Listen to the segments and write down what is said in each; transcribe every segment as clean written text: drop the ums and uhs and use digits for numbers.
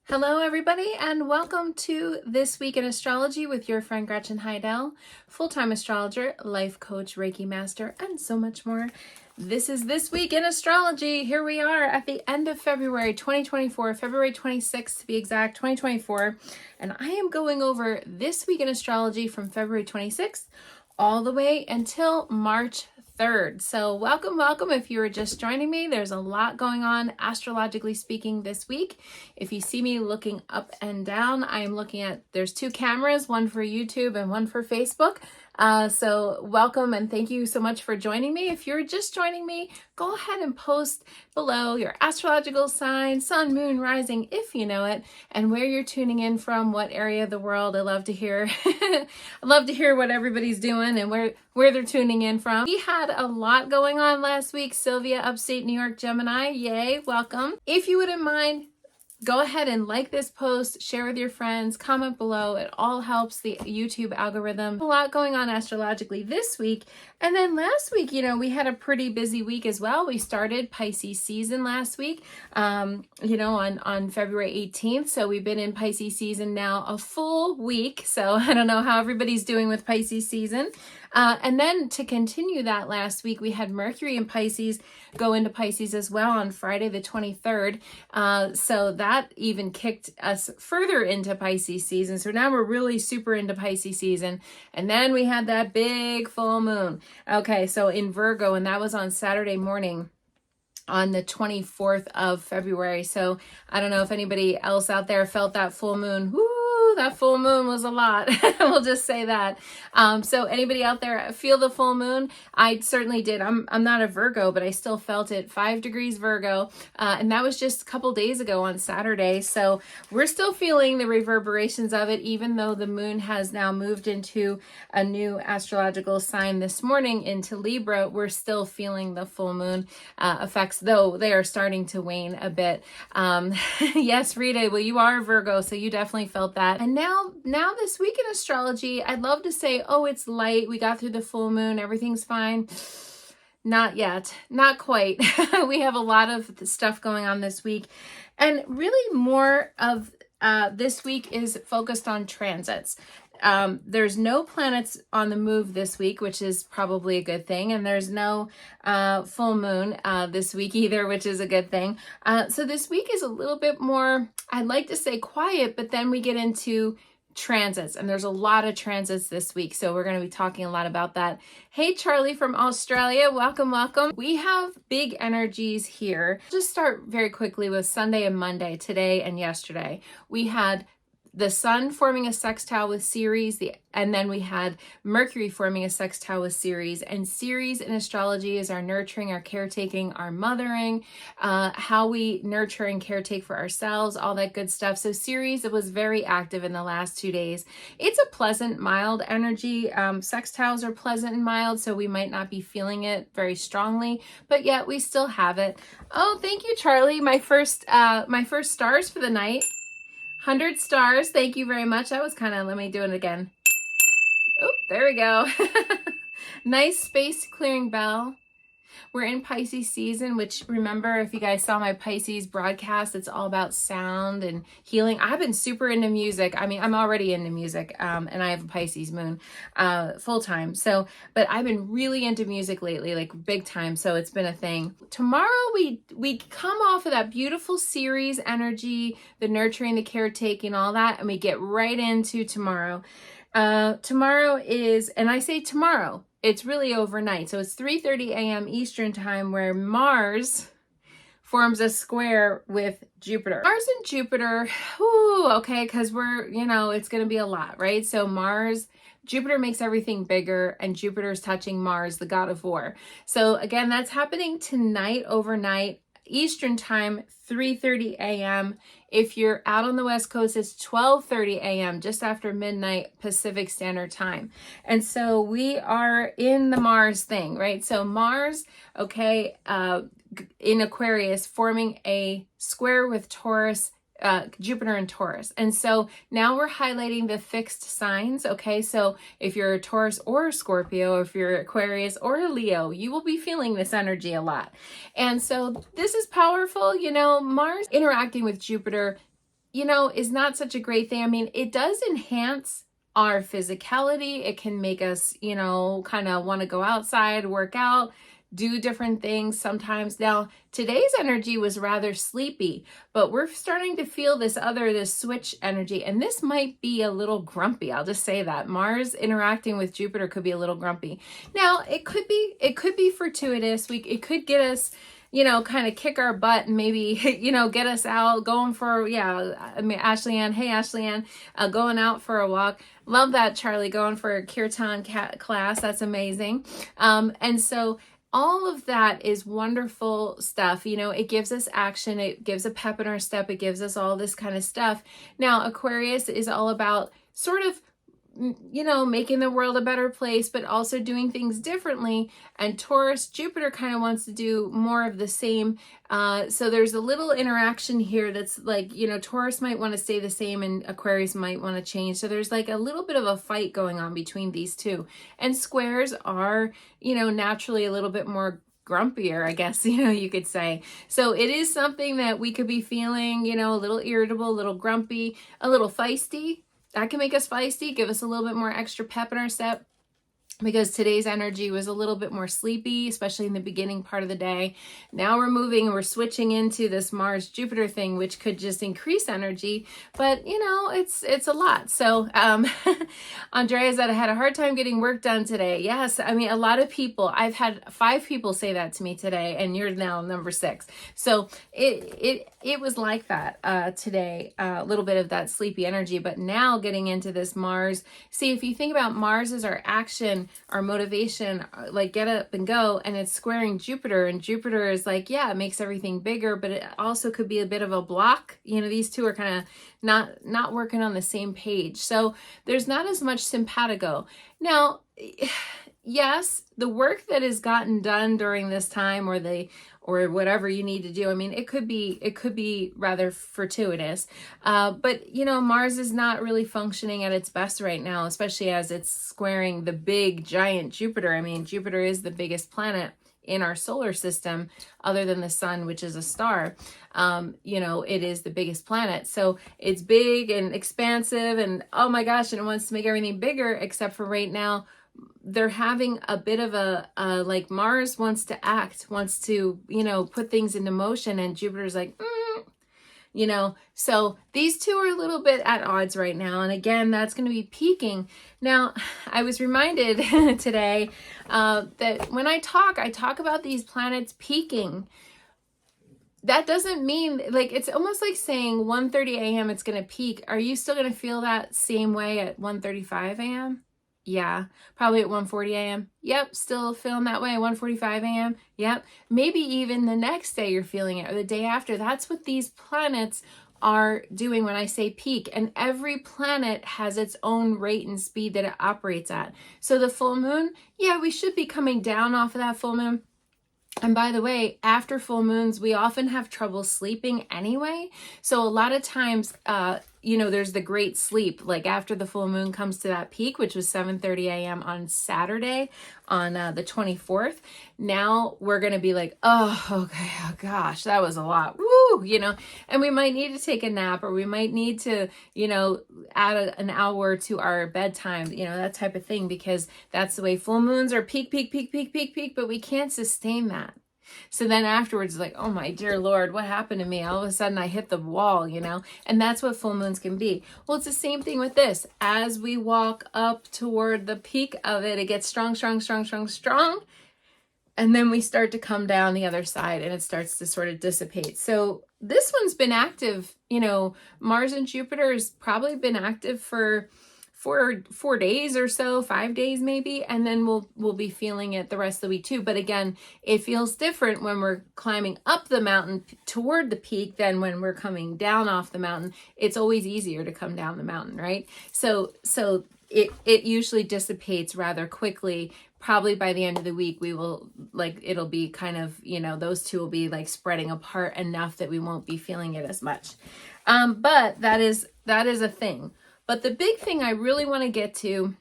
Hello, everybody, and welcome to This Week in Astrology with your friend Gretchen Heidel, full-time astrologer, life coach, Reiki master, and so much more. This is This Week in Astrology. Here we are at the end of February 2024, February 26th to be exact, 2024, and I am going over This Week in Astrology from February 26th all the way until March 3rd. So welcome. If you are just joining me, there's a lot going on astrologically speaking this week. If you see me looking up and down, I am looking at, there's two cameras, one for YouTube and one for Facebook. So welcome and thank you so much for joining me. If you're just joining me, go ahead and post below your astrological sign, sun, moon, rising, if you know it, and where you're tuning in from, what area of the world. I love to hear. I love to hear what everybody's doing and where they're tuning in from. We had a lot going on last week. Sylvia, upstate New York, Gemini, yay, welcome. If you wouldn't mind, go ahead and like this post, share with your friends, comment below. It all helps the YouTube algorithm. A lot going on astrologically this week. And then last week, we had a pretty busy week as well. We started Pisces season last week, on February 18th. So we've been in Pisces season now a full week. So I don't know how everybody's doing with Pisces season. And then to continue that last week, we had Mercury in Pisces go into Pisces as well on Friday the 23rd. So that even kicked us further into Pisces season. So now we're really super into Pisces season. And then we had that big full moon. Okay, so in Virgo, and that was on Saturday morning on the 24th of February. So I don't know if anybody else out there felt that full moon. Woo! That full moon was a lot. We'll just say that. So anybody out there feel the full moon? I certainly did. I'm not a Virgo, but I still felt it. 5 degrees Virgo. And that was just a couple days ago on Saturday. So we're still feeling the reverberations of it, even though the moon has now moved into a new astrological sign this morning into Libra. We're still feeling the full moon effects, though they are starting to wane a bit. Yes, Rita, well, you are a Virgo, so you definitely felt that. And now this week in astrology, I'd love to say, oh, it's light. We got through the full moon. Everything's fine. Not yet. Not quite. We have a lot of stuff going on this week. And really more of this week is focused on transits. There's no planets on the move this week, which is probably a good thing. And there's no full moon this week either, which is a good thing. So this week is a little bit more, I'd like to say quiet, but then we get into transits, and there's a lot of transits this week. So we're going to be talking a lot about that. Hey, Charlie from Australia. Welcome. We have big energies here. Just start very quickly with Sunday and Monday, today and yesterday. We had the sun forming a sextile with Ceres, and then we had Mercury forming a sextile with Ceres. And Ceres in astrology is our nurturing, our caretaking, our mothering, how we nurture and caretake for ourselves, all that good stuff. So Ceres, it was very active in the last 2 days. It's a pleasant, mild energy. Sextiles are pleasant and mild, so we might not be feeling it very strongly, but yet we still have it. Oh, thank you, Charlie. My first stars for the night. 100 stars. Thank you very much. That was kind of, let me do it again. Oh, there we go. Nice space clearing bell. We're in Pisces season, which, remember, if you guys saw my Pisces broadcast, it's all about sound and healing. I've been super into music. I mean, I'm already into music, and I have a Pisces moon full time. So, but I've been really into music lately, like big time. So it's been a thing. Tomorrow we come off of that beautiful Ceres energy, the nurturing, the caretaking, all that, and we get right into tomorrow. Tomorrow is, and I say tomorrow, it's really overnight. So it's 3:30 a.m. Eastern time, where Mars forms a square with Jupiter. Mars and Jupiter, okay, because we're, it's going to be a lot, right? So Jupiter makes everything bigger, and Jupiter's touching Mars, the god of war. So again, that's happening tonight, overnight, Eastern time, 3:30 a.m. If you're out on the West Coast, it's 12:30 a.m., just after midnight Pacific Standard Time. And so we are in the Mars thing, right? So Mars, okay, in Aquarius, forming a square with Taurus, Jupiter and Taurus. And so now we're highlighting the fixed signs. Okay, so if you're a Taurus or a Scorpio, if you're Aquarius or a Leo, you will be feeling this energy a lot. And so this is powerful. You know, Mars interacting with Jupiter you know, is not such a great thing. I mean, it does enhance our physicality. It can make us, you know, kind of want to go outside, work out, do different things sometimes. Now, today's energy was rather sleepy, but we're starting to feel this switch energy, and this might be a little grumpy. I'll just say that. Mars interacting with Jupiter could be a little grumpy. Now, it could be fortuitous. It could get us, you know, kind of kick our butt and maybe, you know, get us out going for, yeah, I mean, Ashley Ann, hey, Ashley Ann, going out for a walk. Love that, Charlie, going for a kirtan class. That's amazing. And so all of that is wonderful stuff. You know, it gives us action. It gives a pep in our step. It gives us all this kind of stuff. Now, Aquarius is all about sort of, you know, making the world a better place, but also doing things differently. And Taurus, Jupiter kind of wants to do more of the same. So there's a little interaction here that's like, you know, Taurus might want to stay the same and Aquarius might want to change. So there's like a little bit of a fight going on between these two. And squares are, you know, naturally a little bit more grumpier, I guess, you know, you could say. So it is something that we could be feeling, you know, a little irritable, a little grumpy, a little feisty. That can make us feisty, give us a little bit more extra pep in our step, because today's energy was a little bit more sleepy, especially in the beginning part of the day. Now we're moving and we're switching into this Mars-Jupiter thing, which could just increase energy, but you know, it's a lot. So Andrea said, I had a hard time getting work done today. Yes, I mean, a lot of people, I've had 5 people say that to me today, and you're now number 6. So it was like that today, a little bit of that sleepy energy, but now getting into this Mars. See, if you think about Mars as our action, our motivation, like get up and go, and it's squaring Jupiter, and Jupiter is like, yeah, it makes everything bigger, but it also could be a bit of a block. You know, these two are kind of not working on the same page. So there's not as much simpatico. Now, yes, the work that has gotten done during this time, or whatever you need to do, I mean, it could be rather fortuitous. But you know, Mars is not really functioning at its best right now, especially as it's squaring the big giant Jupiter. I mean, Jupiter is the biggest planet in our solar system, other than the sun, which is a star. You know, it is the biggest planet. So it's big and expansive, and oh my gosh, and it wants to make everything bigger, except for right now, they're having a bit of a like Mars wants to act, wants to, you know, put things into motion, and Jupiter's like, you know, so these two are a little bit at odds right now. And again, that's going to be peaking. Now, I was reminded today that when I talk about these planets peaking. That doesn't mean, like, it's almost like saying 1:30 a.m. it's going to peak. Are you still going to feel that same way at 1:35 a.m.? Yeah, probably at 1:40 a.m. Yep, still feeling that way at 1:45 a.m. Yep, maybe even the next day you're feeling it, or the day after. That's what these planets are doing when I say peak. And every planet has its own rate and speed that it operates at. So the full moon, yeah, we should be coming down off of that full moon. And by the way, after full moons, we often have trouble sleeping anyway. So a lot of times, you know, there's the great sleep, like after the full moon comes to that peak, which was 7:30 a.m. on Saturday on the 24th. Now we're going to be like, oh, okay, oh gosh, that was a lot. Woo, you know, and we might need to take a nap, or we might need to, you know, add an hour to our bedtime, you know, that type of thing, because that's the way full moons are peak, but we can't sustain that. So then afterwards, like, oh my dear Lord, what happened to me? All of a sudden I hit the wall, you know, and that's what full moons can be. Well, it's the same thing with this. As we walk up toward the peak of it, it gets strong. And then we start to come down the other side, and it starts to sort of dissipate. So this one's been active, you know, Mars and Jupiter has probably been active for 4 days or so, 5 days maybe, and then we'll be feeling it the rest of the week too. But again, it feels different when we're climbing up the mountain toward the peak than when we're coming down off the mountain. It's always easier to come down the mountain, right? So it usually dissipates rather quickly. Probably by the end of the week, we will, like, it'll be kind of, you know, those two will be like spreading apart enough that we won't be feeling it as much. But that is a thing. But the big thing I really want to get to,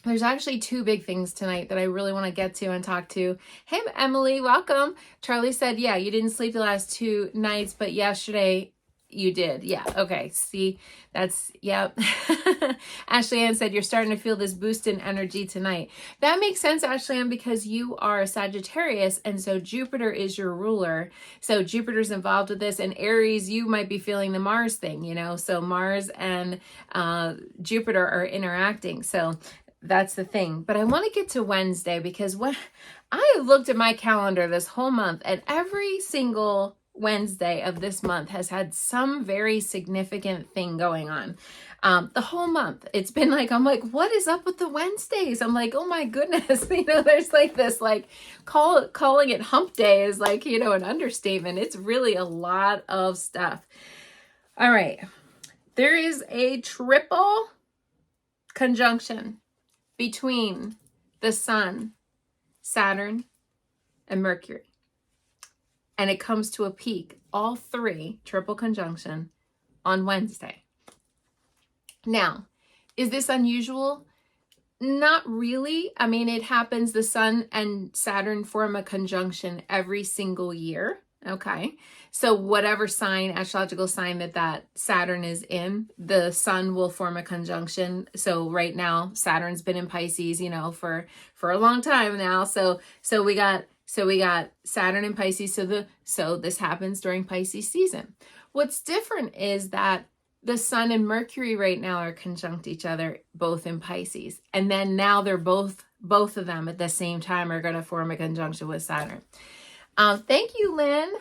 there's actually 2 big things tonight that I really want to get to and talk to. Hey, Emily, welcome. Charlie said, yeah, you didn't sleep the last 2 nights, but yesterday You did. Yeah. Okay. See, that's, yep. Ashley Ann said, you're starting to feel this boost in energy tonight. That makes sense, Ashley Ann, because you are a Sagittarius. And so Jupiter is your ruler. So Jupiter's involved with this. And Aries, you might be feeling the Mars thing, you know, so Mars and Jupiter are interacting. So that's the thing. But I want to get to Wednesday because when I have looked at my calendar this whole month, and every single Wednesday of this month has had some very significant thing going on. The whole month, it's been like, I'm like, what is up with the Wednesdays? I'm like, oh my goodness, you know, there's like this, like calling it hump day is like, you know, an understatement. It's really a lot of stuff. All right. There is a triple conjunction between the Sun, Saturn, and Mercury. And it comes to a peak, all three, triple conjunction, on Wednesday. Now, is this unusual? Not really. I mean, it happens, the Sun and Saturn form a conjunction every single year. Okay. So whatever sign, astrological sign that Saturn is in, the Sun will form a conjunction. So right now, Saturn's been in Pisces, you know, for a long time now. So we got Saturn in Pisces. So this happens during Pisces season. What's different is that the Sun and Mercury right now are conjunct each other, both in Pisces. And then now they're both of them at the same time are going to form a conjunction with Saturn. Thank you, Lynn.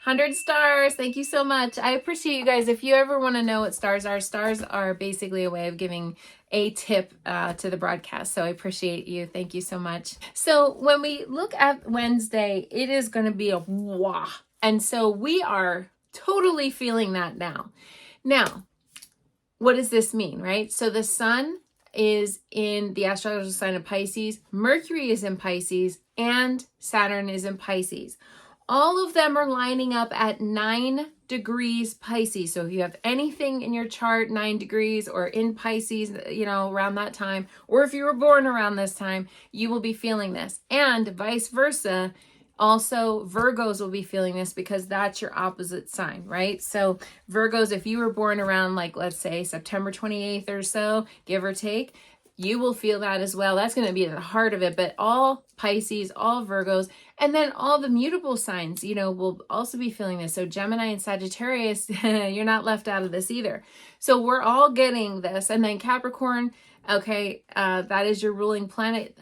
100 stars. Thank you so much. I appreciate you guys. If you ever want to know what stars are basically a way of giving a tip to the broadcast. So I appreciate you. Thank you so much. So when we look at Wednesday, it is going to be a wah. And so we are totally feeling that now. Now, what does this mean, right? So the Sun is in the astrological sign of Pisces, Mercury is in Pisces, and Saturn is in Pisces. All of them are lining up at 9 degrees Pisces. So if you have anything in your chart, 9 degrees or in Pisces, you know, around that time, or if you were born around this time, you will be feeling this. And vice versa. Also, Virgos will be feeling this because that's your opposite sign, right? So Virgos, if you were born around, like, let's say September 28th or so, give or take, you will feel that as well. That's going to be at the heart of it. But all Pisces, all Virgos, and then all the mutable signs, you know, will also be feeling this. So Gemini and Sagittarius, you're not left out of this either. So we're all getting this. And then Capricorn, okay, that is your ruling planet,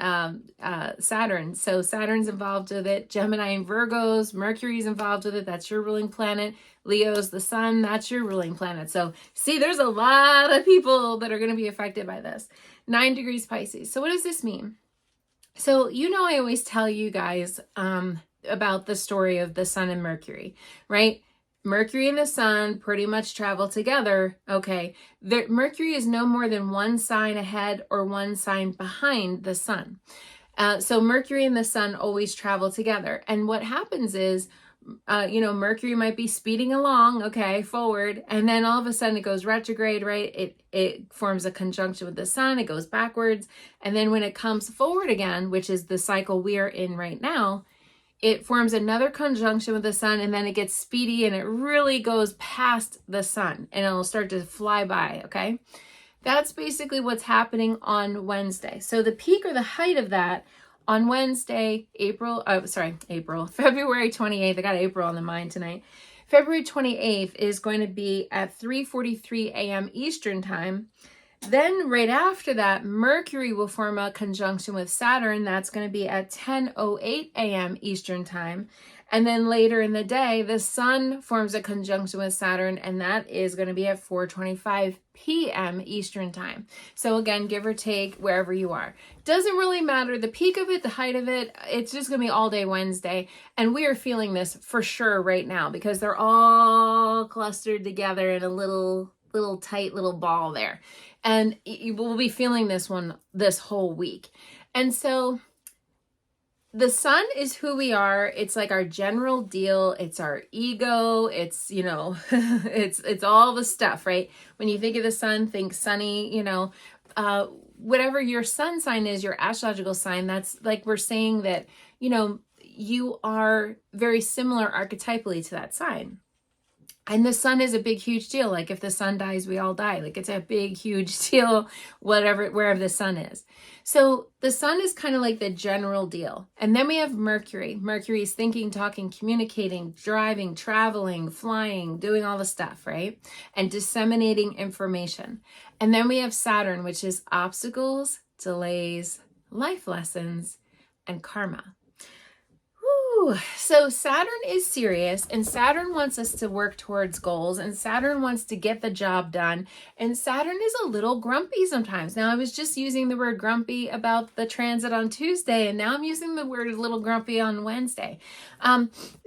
Saturn. So Saturn's involved with it. Gemini and Virgos, Mercury's involved with it. That's your ruling planet. Leo's the Sun, that's your ruling planet. So see, there's a lot of people that are going to be affected by this. 9 degrees Pisces. So what does this mean? So, you know, I always tell you guys about the story of the Sun and Mercury, right? Mercury and the Sun pretty much travel together. Okay. Mercury is no more than one sign ahead or one sign behind the Sun. So Mercury and the Sun always travel together. And what happens is, you know, Mercury might be speeding along, okay, forward, and then all of a sudden it goes retrograde, right? It forms a conjunction with the Sun, it goes backwards, and then when it comes forward again, which is the cycle we are in right now, it forms another conjunction with the Sun, and then it gets speedy and it really goes past the Sun, and it'll start to fly by, okay? That's basically what's happening on Wednesday. So the peak or the height of that on Wednesday, February 28th, I got April on the mind tonight. February 28th is going to be at 3:43 a.m. Eastern time. Then right after that, Mercury will form a conjunction with Saturn. That's going to be at 10:08 a.m. Eastern time. And then later in the day, the Sun forms a conjunction with Saturn, and that is going to be at 4:25 p.m. Eastern time. So again, give or take wherever you are. Doesn't really matter the peak of it, the height of it. It's just going to be all day Wednesday. And we are feeling this for sure right now because they're all clustered together in a little tight little ball there. And you will be feeling this one this whole week. And so the Sun is who we are. It's like our general deal. It's our ego. It's, you know, it's all the stuff, right? When you think of the Sun, think sunny, you know, whatever your sun sign is, your astrological sign, that's like we're saying that, you know, you are very similar archetypally to that sign. And the sun is a big, huge deal. Like if the sun dies, we all die. Like it's a big, huge deal, wherever the sun is. So the sun is kind of like the general deal. And then we have Mercury. Mercury is thinking, talking, communicating, driving, traveling, flying, doing all the stuff, right? And disseminating information. And then we have Saturn, which is obstacles, delays, life lessons, and karma. So Saturn is serious, and Saturn wants us to work towards goals, and Saturn wants to get the job done, and Saturn is a little grumpy sometimes. Now, I was just using the word grumpy about the transit on Tuesday, and now I'm using the word a little grumpy on Wednesday.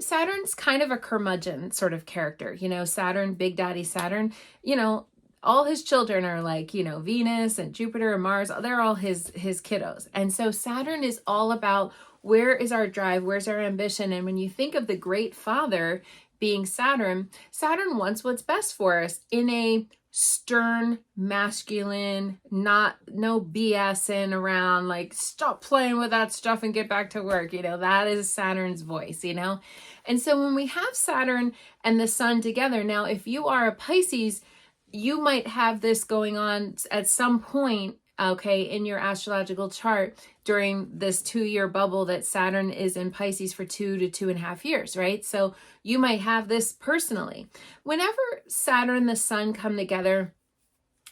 Saturn's kind of a curmudgeon sort of character. You know, Saturn, Big Daddy Saturn, you know, all his children are like, you know, Venus and Jupiter and Mars, they're all his kiddos. And so Saturn is all about where is our drive? Where's our ambition? And when you think of the great father being Saturn, Saturn wants what's best for us in a stern, masculine, no BSing around, like stop playing with that stuff and get back to work. You know, that is Saturn's voice, you know? And so when we have Saturn and the sun together, now, if you are a Pisces, you might have this going on at some point, okay, in your astrological chart during this 2-year bubble that Saturn is in Pisces for 2 to 2.5 years, right? So you might have this personally. Whenever Saturn and the sun come together,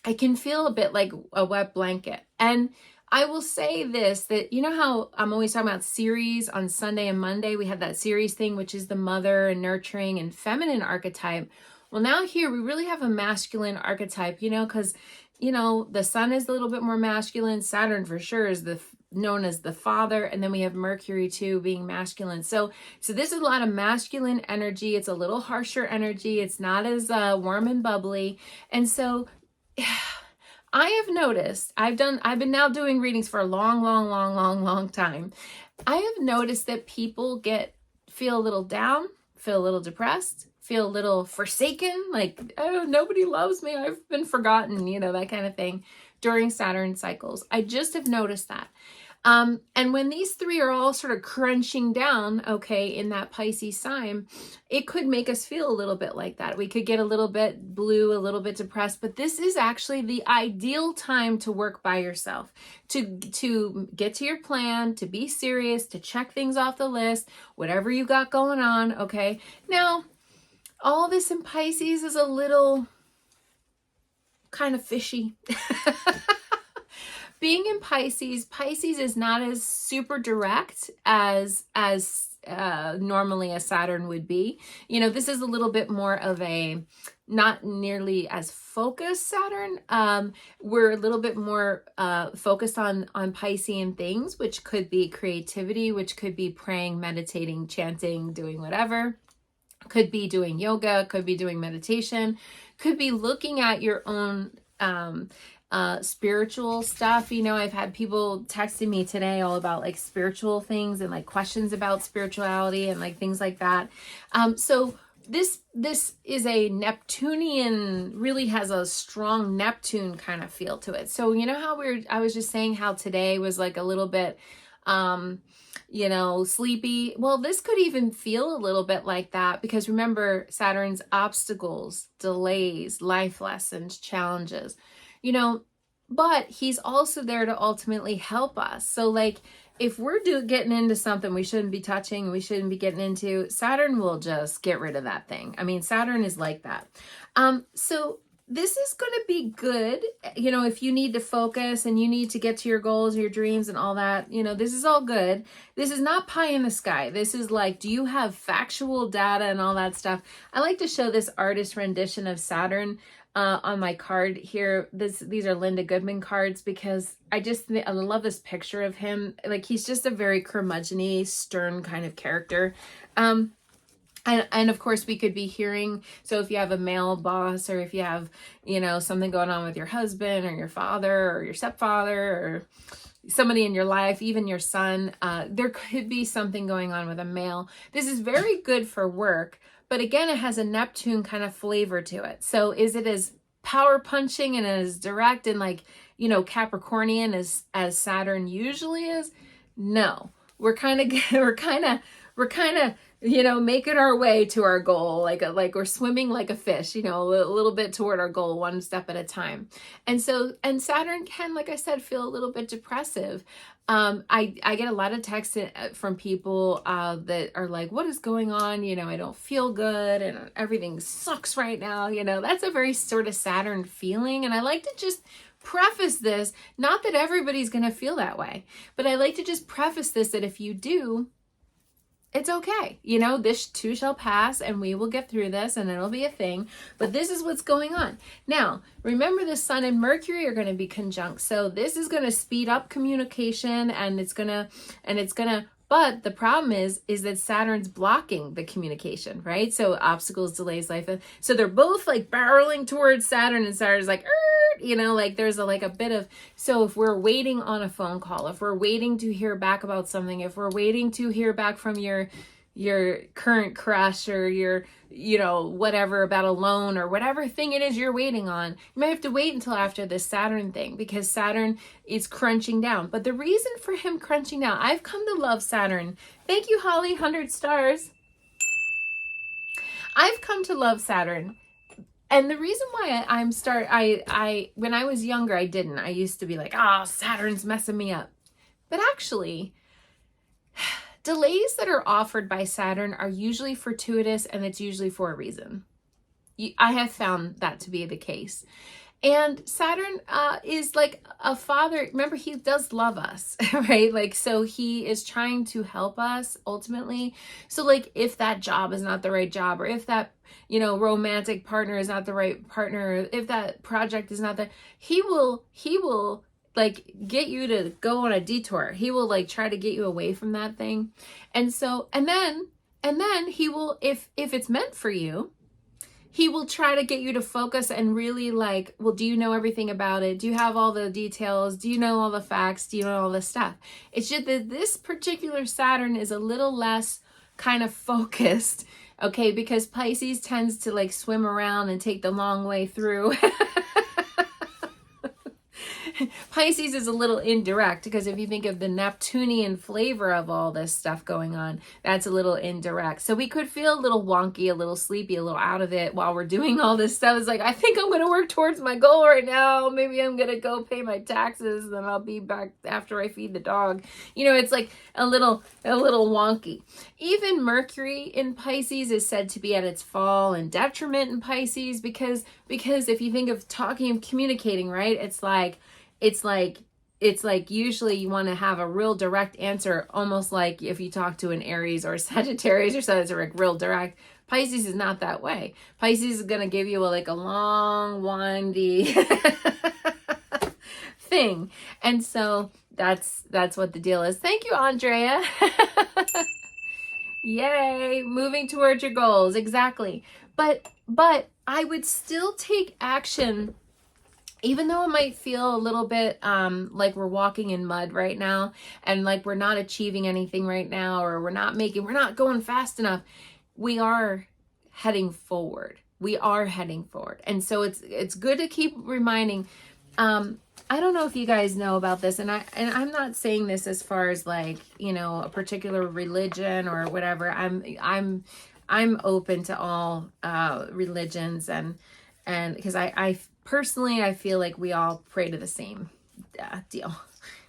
I can feel a bit like a wet blanket. And I will say this, that you know how I'm always talking about Ceres on Sunday and Monday? We had that Ceres thing, which is the mother and nurturing and feminine archetype. Well, now here we really have a masculine archetype, you know, because, you know, the sun is a little bit more masculine. Saturn for sure is known as the father. And then we have Mercury too being masculine. So this is a lot of masculine energy. It's a little harsher energy. It's not as warm and bubbly. And so I have noticed, I've been now doing readings for a long time. I have noticed that people feel a little down, feel a little depressed, feel a little forsaken, like, oh, nobody loves me, I've been forgotten, you know, that kind of thing during Saturn cycles. I just have noticed that. And when these three are all sort of crunching down, okay, in that Pisces sign, it could make us feel a little bit like that. We could get a little bit blue, a little bit depressed, but this is actually the ideal time to work by yourself, to get to your plan, to be serious, to check things off the list, whatever you got going on, okay? Now, all this in Pisces is a little kind of fishy. Being in Pisces is not as super direct as normally a Saturn would be. You know, this is a little bit more of a not nearly as focused Saturn. We're a little bit more focused on Piscean things, which could be creativity, which could be praying, meditating, chanting, doing whatever. Could be doing yoga, could be doing meditation, could be looking at your own spiritual stuff. You know, I've had people texting me today all about like spiritual things and like questions about spirituality and like things like that. So this is a Neptunian, really has a strong Neptune kind of feel to it. So you know how I was just saying how today was like a little bit you know, sleepy. Well, this could even feel a little bit like that because remember, Saturn's obstacles, delays, life lessons, challenges, you know, but he's also there to ultimately help us. So like if we're getting into something we shouldn't be touching, we shouldn't be getting into, Saturn will just get rid of that thing. I mean, Saturn is like that. So this is going to be good, you know, if you need to focus and you need to get to your goals, your dreams and all that, you know, this is all good. This is not pie in the sky. This is like, do you have factual data and all that stuff? I like to show this artist rendition of Saturn on my card here. These are Linda Goodman cards because I love this picture of him. Like he's just a very curmudgeon-y, stern kind of character. And of course we could be hearing, so if you have a male boss or if you have, you know, something going on with your husband or your father or your stepfather or somebody in your life, even your son, there could be something going on with a male. This is very good for work, but again, it has a Neptune kind of flavor to it. So is it as power punching and as direct and like, you know, Capricornian as Saturn usually is? No, we're kind of making our way to our goal, like we're swimming like a fish, a little bit toward our goal, one step at a time. And Saturn can, like I said, feel a little bit depressive. I get a lot of texts from people that are like, what is going on? I don't feel good and everything sucks right now. That's a very sort of Saturn feeling. And I like to just preface this, not that everybody's going to feel that way, but I like to just preface this that if you do, it's okay. This too shall pass and we will get through this and it'll be a thing. But this is what's going on. Now, remember the Sun and Mercury are going to be conjunct. So this is going to speed up communication and but the problem is that Saturn's blocking the communication, right? So obstacles, delays, life. So they're both like barreling towards Saturn and Saturn's like, there's a bit of, so if we're waiting on a phone call, if we're waiting to hear back about something, if we're waiting to hear back from your current crush or your, whatever about a loan or whatever thing it is you're waiting on, you might have to wait until after this Saturn thing because Saturn is crunching down. But the reason for him crunching down, I've come to love Saturn. Thank you, Holly, 100 stars. I've come to love Saturn. And the reason why I when I was younger, I didn't. I used to be like, Saturn's messing me up. But actually, delays that are offered by Saturn are usually fortuitous and it's usually for a reason. I have found that to be the case. And Saturn is like a father. Remember, he does love us, right? So he is trying to help us ultimately. So if that job is not the right job, or if that, romantic partner is not the right partner, if that project is not he will get you to go on a detour. He will try to get you away from that thing. And then he will, if it's meant for you, he will try to get you to focus and really well, do you know everything about it? Do you have all the details? Do you know all the facts? Do you know all the stuff? It's just that this particular Saturn is a little less kind of focused, okay? Because Pisces tends to swim around and take the long way through. Pisces is a little indirect because if you think of the Neptunian flavor of all this stuff going on, that's a little indirect. So we could feel a little wonky, a little sleepy, a little out of it while we're doing all this stuff. It's I think I'm going to work towards my goal right now. Maybe I'm going to go pay my taxes and then I'll be back after I feed the dog. It's a little wonky. Even Mercury in Pisces is said to be at its fall and detriment in Pisces because if you think of talking and communicating, right? It's like usually you want to have a real direct answer, almost like if you talk to an Aries or Sagittarius or something, it's real direct. Pisces is not that way. Pisces is going to give you a long, windy thing. And so that's what the deal is. Thank you, Andrea. Yay, moving towards your goals. Exactly. But I would still take action. Even though it might feel a little bit like we're walking in mud right now and we're not achieving anything right now, or we're not going fast enough, we are heading forward. And so it's good to keep reminding. I don't know if you guys know about this, and I'm not saying this as far as a particular religion or whatever. I'm open to all religions and because I personally, I feel like we all pray to the same deal.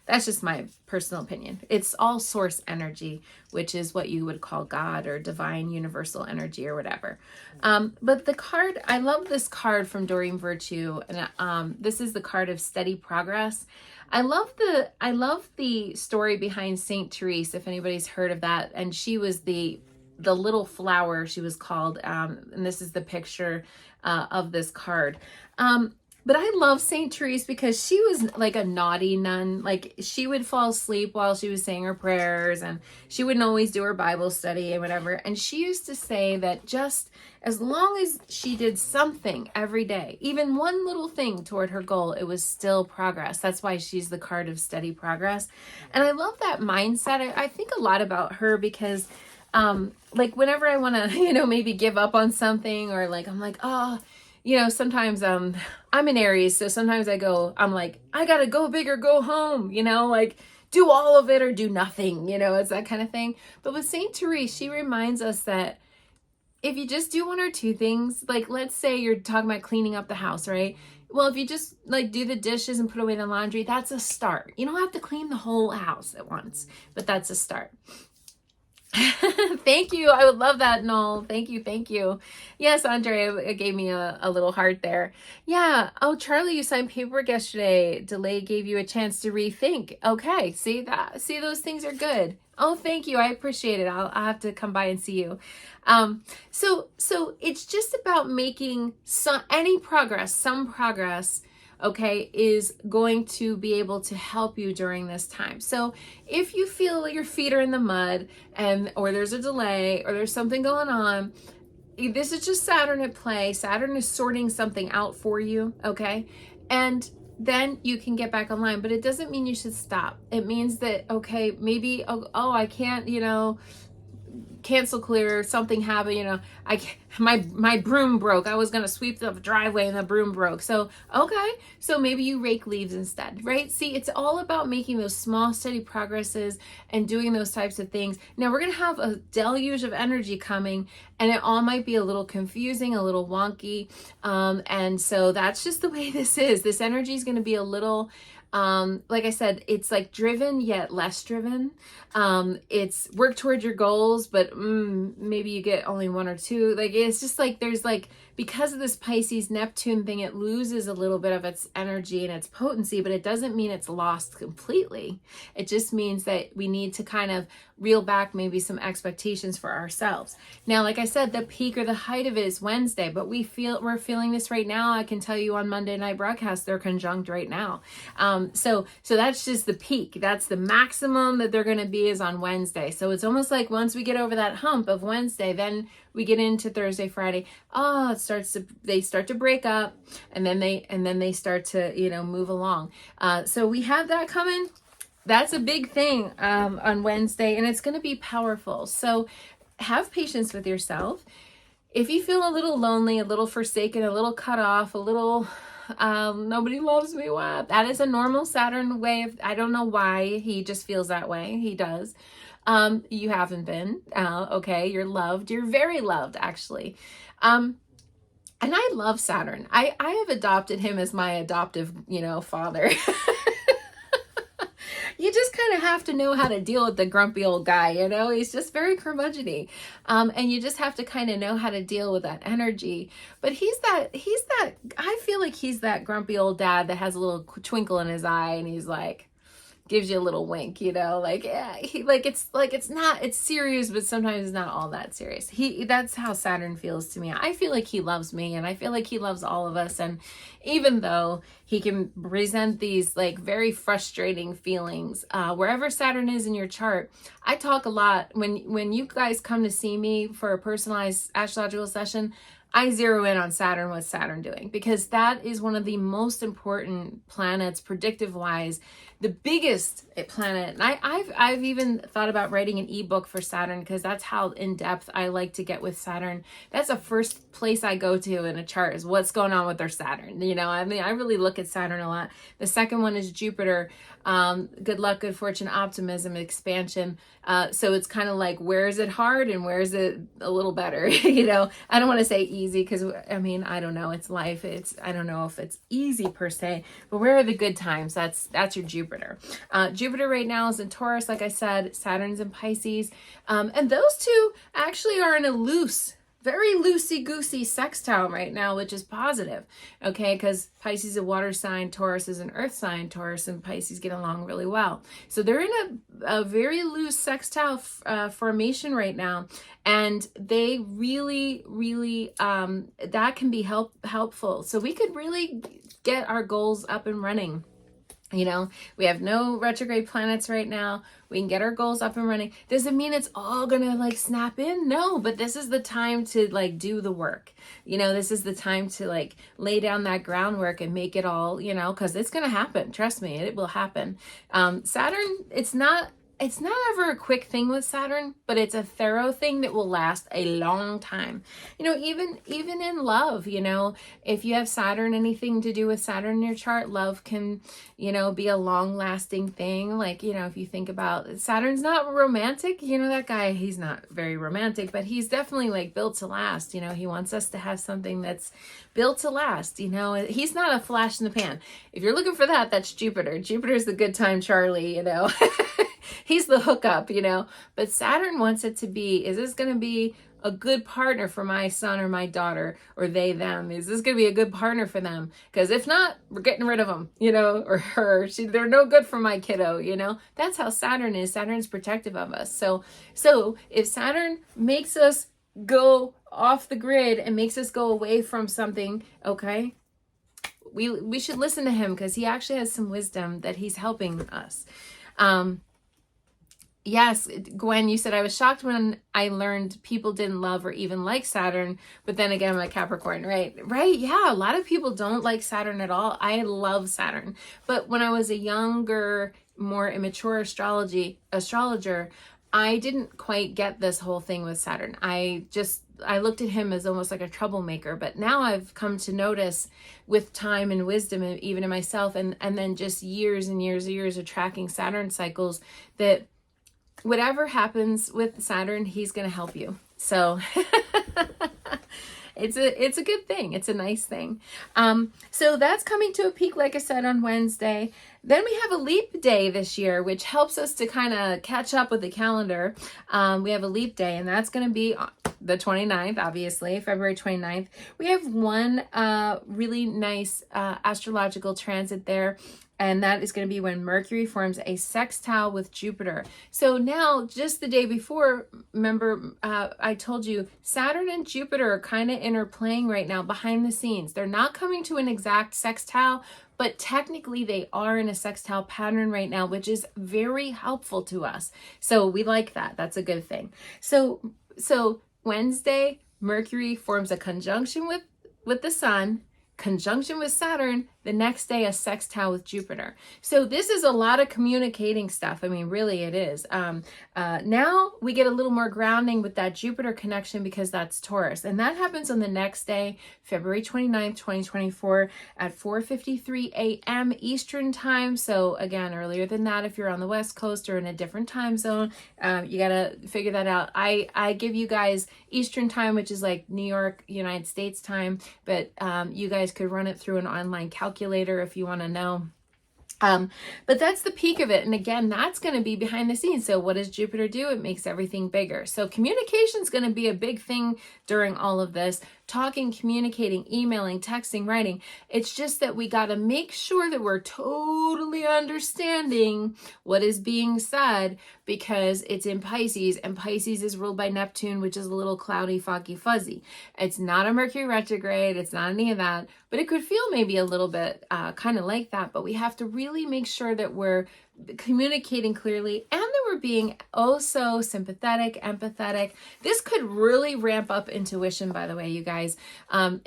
That's just my personal opinion. It's all source energy, which is what you would call God or divine universal energy or whatever. But the card, I love this card from Doreen Virtue, and this is the card of steady progress. I love the story behind Saint Therese, if anybody's heard of that. And she was the little flower, she was called, and this is the picture of this card. But I love Saint Therese because she was a naughty nun. She would fall asleep while she was saying her prayers, and she wouldn't always do her Bible study and whatever. And she used to say that just as long as she did something every day, even one little thing toward her goal, it was still progress. That's why she's the card of steady progress. And I love that mindset. I think a lot about her because whenever I want to, maybe give up on something, or I'm sometimes I'm an Aries, so sometimes I'm I gotta go big or go home, do all of it or do nothing, you know, it's that kind of thing. But with Saint Therese, she reminds us that if you just do one or two things, like let's say you're talking about cleaning up the house, right? Well, if you just like do the dishes and put away the laundry, that's a start. You don't have to clean the whole house at once, but that's a start. Thank you. I would love that, Noel. Thank you. Thank you. Yes, Andrea, it gave me a little heart there. Yeah. Oh, Charlie, you signed paperwork yesterday. Delay gave you a chance to rethink. Okay. See that? See, those things are good. Oh, thank you. I appreciate it. I'll have to come by and see you. So it's just about making some progress, okay, is going to be able to help you during this time. So if you feel like your feet are in the mud or there's a delay or there's something going on, this is just Saturn at play. Saturn is sorting something out for you, okay? And then you can get back online, but it doesn't mean you should stop. It means that, okay, maybe, oh, I can't, you know, cancel clear, something happened, you know, my broom broke. I was going to sweep the driveway and the broom broke. So, okay. So maybe you rake leaves instead, right? See, it's all about making those small, steady progresses and doing those types of things. Now we're going to have a deluge of energy coming and it all might be a little confusing, a little wonky. And so that's just the way this is. This energy is going to be a little, like I said, it's like driven yet less driven. It's work towards your goals, but maybe you get only one or two. Like it's just like there's like, because of this Pisces Neptune thing, it loses a little bit of its energy and its potency, but it doesn't mean it's lost completely. It just means that we need to kind of reel back maybe some expectations for ourselves. Now, like I said, the peak or the height of it is Wednesday, but we're feeling this right now. I can tell you on Monday night broadcast, they're conjunct right now. So that's just the peak. That's the maximum that they're going to be is on Wednesday. So it's almost like once we get over that hump of Wednesday, then we get into Thursday, Friday. Oh, they start to break up, and then they start to, you know, move along. So we have that coming. That's a big thing on Wednesday, and it's going to be powerful. So have patience with yourself. If you feel a little lonely, a little forsaken, a little cut off, a little nobody loves me, what? That is a normal Saturn way of, I don't know why he just feels that way. He does. You haven't been, okay. You're loved. You're very loved, actually. And I love Saturn. I have adopted him as my adoptive, you know, father. You just kind of have to know how to deal with the grumpy old guy, you know, he's just very curmudgeon-y. And you just have to kind of know how to deal with that energy. But he's that, I feel like he's that grumpy old dad that has a little twinkle in his eye and he's like, gives you a little wink, you know, like, yeah, it's serious, but sometimes it's not all that serious. That's how Saturn feels to me. I feel like he loves me and I feel like he loves all of us. And even though he can present these like very frustrating feelings, wherever Saturn is in your chart, I talk a lot when you guys come to see me for a personalized astrological session. I zero in on Saturn, what's Saturn doing? Because that is one of the most important planets, predictive wise, the biggest planet. And I've even thought about writing an ebook for Saturn because that's how in depth I like to get with Saturn. That's the first place I go to in a chart is what's going on with their Saturn. You know, I mean, I really look at Saturn a lot. The second one is Jupiter. Good luck, good fortune, optimism, expansion. So it's kind of like, where is it hard and where is it a little better? You know, I don't want to say easy because I mean, I don't know. It's life. I don't know if it's easy per se, but where are the good times? That's your Jupiter. Jupiter right now is in Taurus. Like I said, Saturn's in Pisces. And those two actually are in a very loosey-goosey sextile right now, which is positive, okay? Because Pisces is a water sign, Taurus is an earth sign, Taurus and Pisces get along really well. So they're in a very loose sextile formation right now, and they really, really, that can be helpful. So we could really get our goals up and running. You know, we have no retrograde planets right now. We can get our goals up and running. Does it mean it's all gonna like snap in? No, but this is the time to like do the work. You know, this is the time to like lay down that groundwork and make it all, you know, because it's gonna happen. Trust me, it will happen. Saturn, it's not it's not ever a quick thing with Saturn, but it's a thorough thing that will last a long time. You know, even in love, you know, if you have Saturn, anything to do with Saturn in your chart, love can, you know, be a long lasting thing. Like, you know, if you think about Saturn's not romantic, you know, that guy, he's not very romantic, but he's definitely like built to last. You know, he wants us to have something that's built to last. You know, he's not a flash in the pan. If you're looking for that, that's Jupiter. Jupiter's the good time Charlie, you know. He's the hookup, you know, but Saturn wants it to be, is this going to be a good partner for my son or my daughter, or they, them? Is this going to be a good partner for them? Because if not, we're getting rid of them, you know, or her. They're no good for my kiddo, you know. That's how Saturn is. Saturn's protective of us. So if Saturn makes us go off the grid and makes us go away from something, okay, we should listen to him, because he actually has some wisdom that he's helping us. Yes, Gwen, you said, I was shocked when I learned people didn't love or even like Saturn, but then again, I'm a Capricorn, right? Right, yeah, a lot of people don't like Saturn at all. I love Saturn. But when I was a younger, more immature astrologer, I didn't quite get this whole thing with Saturn. I looked at him as almost like a troublemaker, but now I've come to notice with time and wisdom, even in myself, and then just years and years and years of tracking Saturn cycles, that whatever happens with Saturn, he's going to help you. So it's a good thing. It's a nice thing. So that's coming to a peak, like I said, on Wednesday. Then we have a leap day this year, which helps us to kind of catch up with the calendar. We have a leap day, and that's going to be the 29th, obviously, February 29th. We have one really nice astrological transit there, and that is going to be when Mercury forms a sextile with Jupiter. So now, just the day before, remember, I told you Saturn and Jupiter are kind of interplaying right now behind the scenes. They're not coming to an exact sextile, but technically they are in a sextile pattern right now, which is very helpful to us. So we like that. That's a good thing. So Wednesday, Mercury forms a conjunction with the Sun, conjunction with Saturn, the next day a sextile with Jupiter. So this is a lot of communicating stuff. I mean, really it is. Now we get a little more grounding with that Jupiter connection, because that's Taurus. And that happens on the next day, February 29th, 2024 at 4:53 a.m. Eastern time. So again, earlier than that, if you're on the West Coast or in a different time zone, you got to figure that out. I give you guys Eastern time, which is like New York, United States time, but you guys could run it through an online calculator if you want to know. But that's the peak of it. And again, that's going to be behind the scenes. So what does Jupiter do? It makes everything bigger. So communication is going to be a big thing during all of this. Talking, communicating, emailing, texting, writing. It's just that we got to make sure that we're totally understanding what is being said, because it's in Pisces, and Pisces is ruled by Neptune, which is a little cloudy, foggy, fuzzy. It's not a Mercury retrograde. It's not any of that, but it could feel maybe a little bit kind of like that. But we have to really make sure that we're communicating clearly, and that we're being oh so sympathetic, empathetic. This could really ramp up intuition, by the way, you guys. A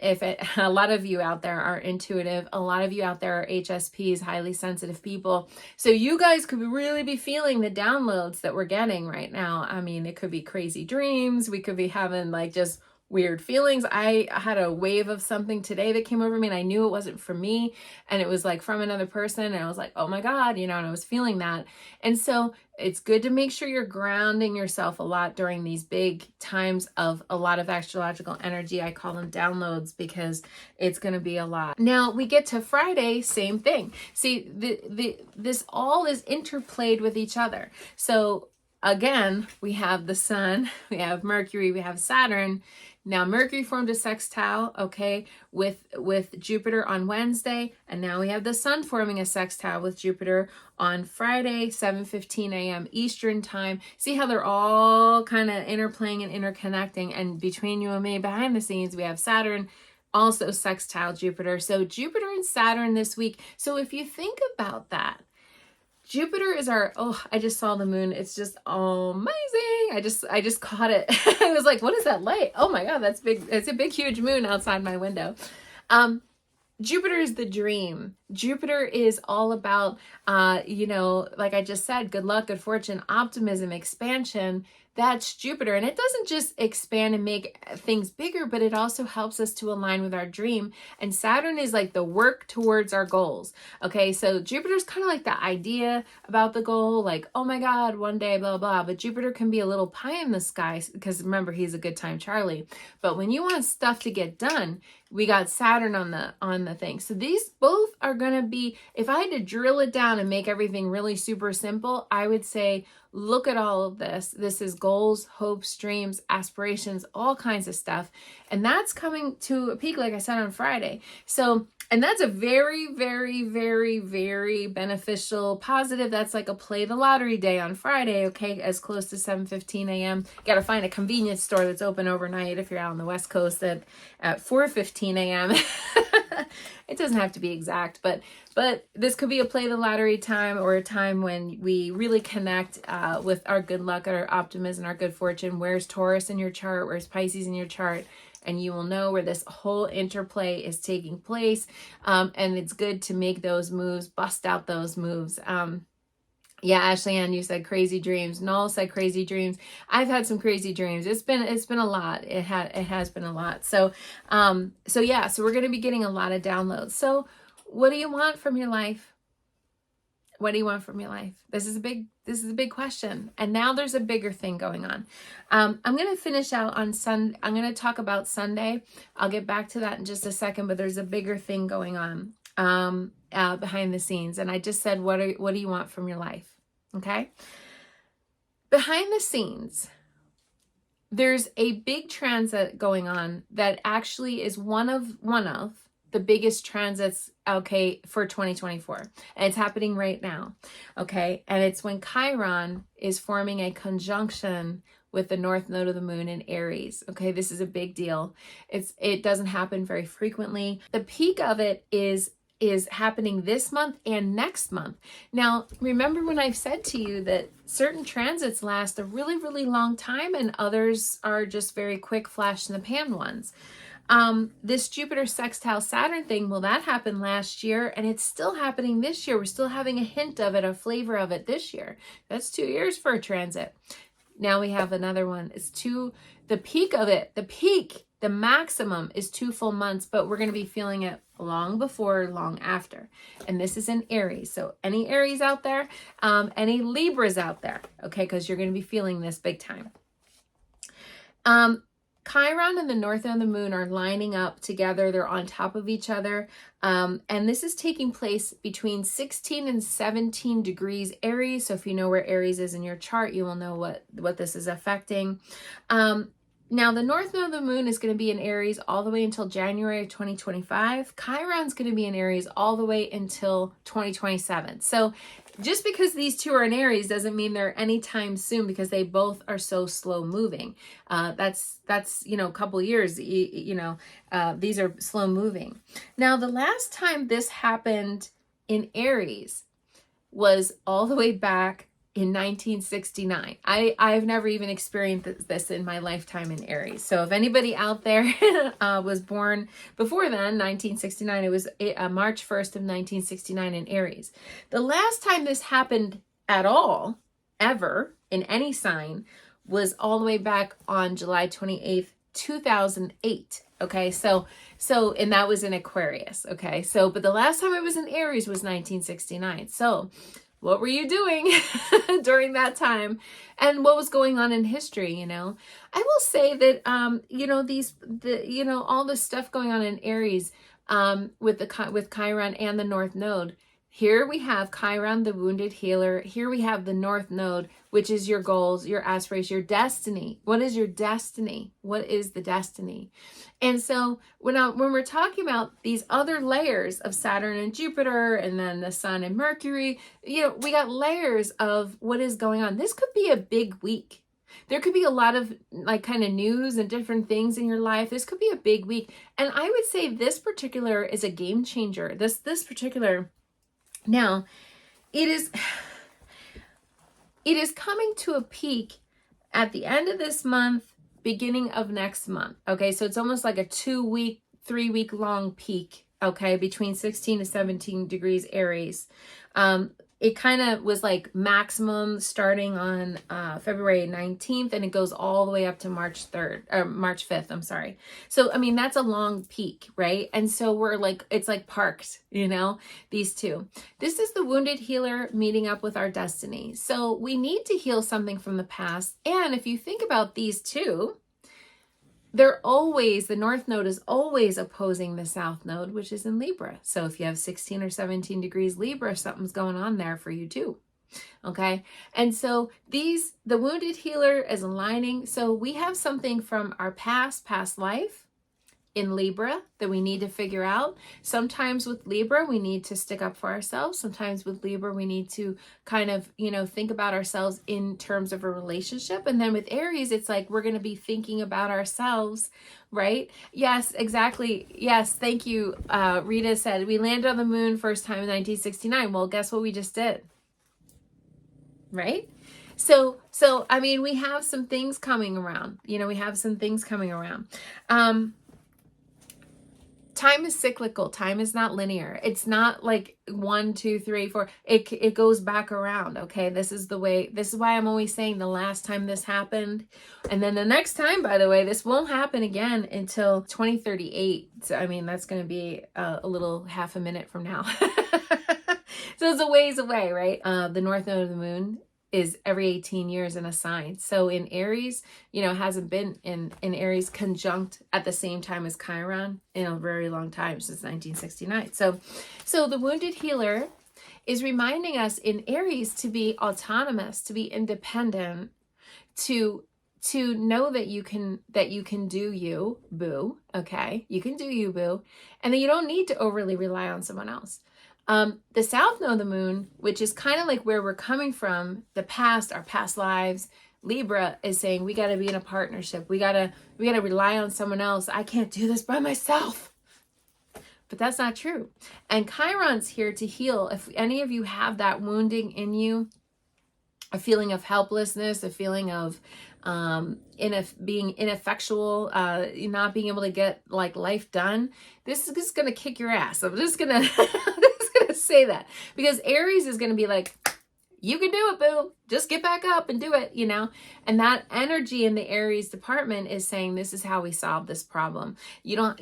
lot of you out there are intuitive, a lot of you out there are HSPs, highly sensitive people. So you guys could really be feeling the downloads that we're getting right now. I mean, it could be crazy dreams. We could be having like just weird feelings. I had a wave of something today that came over me, and I knew it wasn't for me, and it was like from another person, and I was like, oh my God, you know, and I was feeling that. And so it's good to make sure you're grounding yourself a lot during these big times of a lot of astrological energy. I call them downloads, because it's going to be a lot. Now we get to Friday, same thing. See, this all is interplayed with each other. So again, we have the Sun, we have Mercury, we have Saturn. Now Mercury formed a sextile, okay, with Jupiter on Wednesday, and now we have the Sun forming a sextile with Jupiter on Friday, 7:15 a.m. Eastern time. See how they're all kind of interplaying and interconnecting, and between you and me, behind the scenes, we have Saturn also sextile Jupiter. So Jupiter and Saturn this week. So if you think about that, Jupiter is our, I just saw the moon. It's just amazing. I just caught it. I was like, what is that light? Oh my God, that's big. It's a big, huge moon outside my window. Jupiter is the dream. Jupiter is all about, like I just said, good luck, good fortune, optimism, expansion. That's Jupiter. And it doesn't just expand and make things bigger, but it also helps us to align with our dream. And Saturn is like the work towards our goals. Okay, so Jupiter's kind of like the idea about the goal, like, oh my God, one day, blah, blah. But Jupiter can be a little pie in the sky because remember, he's a good time Charlie. But when you want stuff to get done, we got Saturn on the thing. So these both are going to be, if I had to drill it down and make everything really super simple, I would say, look at all of this. This is goals, hopes, dreams, aspirations, all kinds of stuff. And that's coming to a peak, like I said, on Friday. So, and that's a very, very, very, very beneficial, positive. That's like a play the lottery day on Friday, okay, as close to 7:15 a.m. Got to find a convenience store that's open overnight if you're out on the West Coast at 4:15 a.m. It doesn't have to be exact, but this could be a play the lottery time, or a time when we really connect with our good luck, our optimism, our good fortune. Where's Taurus in your chart? Where's Pisces in your chart? And you will know where this whole interplay is taking place. And it's good to make those moves, bust out those moves. Yeah, Ashley Ann, you said crazy dreams. Null said crazy dreams. I've had some crazy dreams. It's been a lot. It has been a lot. So yeah, so we're going to be getting a lot of downloads. So what do you want from your life? What do you want from your life? This is a big question. And now there's a bigger thing going on. I'm going to finish out on Sunday. I'm going to talk about Sunday. I'll get back to that in just a second, but there's a bigger thing going on behind the scenes. And I just said, what do you want from your life? Okay. Behind the scenes, there's a big transit going on that actually is one of the biggest transits, okay, for 2024. And it's happening right now. Okay. And it's when Chiron is forming a conjunction with the north node of the moon in Aries. Okay. This is a big deal. It doesn't happen very frequently. The peak of it is happening this month and next month. Now, remember when I've said to you that certain transits last a really, really long time and others are just very quick flash in the pan ones. This Jupiter sextile Saturn thing, well, that happened last year and it's still happening this year. We're still having a hint of it, a flavor of it this year. That's 2 years for a transit. Now we have another one. The peak of it, the maximum is 2 full months, but we're going to be feeling it long before, long after. And this is in Aries. So any Aries out there, any Libras out there, okay, because you're going to be feeling this big time. Chiron and the north node of the moon are lining up together. They're on top of each other. And this is taking place between 16 and 17 degrees Aries. So if you know where Aries is in your chart, you will know what this is affecting. Now, the north node of the moon is going to be in Aries all the way until January of 2025. Chiron's going to be in Aries all the way until 2027. So just because these two are in Aries doesn't mean they're anytime soon, because they both are so slow moving. That's a couple years, these are slow moving. Now, the last time this happened in Aries was all the way back in 1969. I've never even experienced this in my lifetime in Aries. So if anybody out there was born before then, 1969, it was March 1st of 1969 in Aries. The last time this happened at all, ever, in any sign, was all the way back on July 28th, 2008. Okay, so and that was in Aquarius. Okay, so but the last time it was in Aries was 1969. So what were you doing during that time, and what was going on in history? I will say that all the stuff going on in Aries with Chiron and the North Node. Here we have Chiron, the wounded healer. Here we have the North Node, which is your goals, your aspirations, your destiny. What is your destiny? What is the destiny? And so when we're talking about these other layers of Saturn and Jupiter, and then the Sun and Mercury, we got layers of what is going on. This could be a big week. There could be a lot of kind of news and different things in your life. This could be a big week. And I would say this particular is a game changer. This particular. Now, it is coming to a peak at the end of this month, beginning of next month. Okay, so it's almost like a 2-week 3-week long peak, okay, between 16 to 17 degrees Aries. It kind of was like maximum starting on February 19th, and it goes all the way up to March 3rd, or March 5th, I'm sorry. So, I mean, that's a long peak, right? And so we're like, it's like parked, you know, these two. This is the wounded healer meeting up with our destiny. So we need to heal something from the past. And if you think about these two, they're always, the North Node is always opposing the South Node, which is in Libra. So if you have 16 or 17 degrees Libra, something's going on there for you too. Okay. And so the wounded healer is aligning. So we have something from our past life in Libra that we need to figure out. Sometimes with Libra, we need to stick up for ourselves. Sometimes with Libra, we need to kind of, you know, think about ourselves in terms of a relationship. And then with Aries, it's like, we're going to be thinking about ourselves, right? Yes, exactly. Yes. Thank you. Rita said, we landed on the moon first time in 1969. Well, guess what we just did? Right? So, I mean, we have some things coming around, you know, we have some things coming around. Time is cyclical. Time is not linear. It's not like 1, 2, 3, 4. It goes back around. Okay. This is why I'm always saying the last time this happened. And then the next time, by the way, this won't happen again until 2038. So, I mean, that's going to be a little half a minute from now. So it's a ways away, right? The North Node of the moon is every 18 years in a sign. So in Aries, you know, hasn't been in Aries conjunct at the same time as Chiron in a very long time, since 1969. So the wounded healer is reminding us in Aries to be autonomous, to be independent, to know that you can do you, boo, okay? You can do you, boo, and that you don't need to overly rely on someone else. The South Node of the moon, which is kind of like where we're coming from, the past, our past lives, Libra is saying we got to be in a partnership. We got to rely on someone else. I can't do this by myself. But that's not true. And Chiron's here to heal. If any of you have that wounding in you, a feeling of helplessness, a feeling of being ineffectual, not being able to get like life done, this is just going to kick your ass. I'm just going to say that, because Aries is going to be like, you can do it, boo. Just get back up and do it, you know? And that energy in the Aries department is saying, this is how we solve this problem. You don't,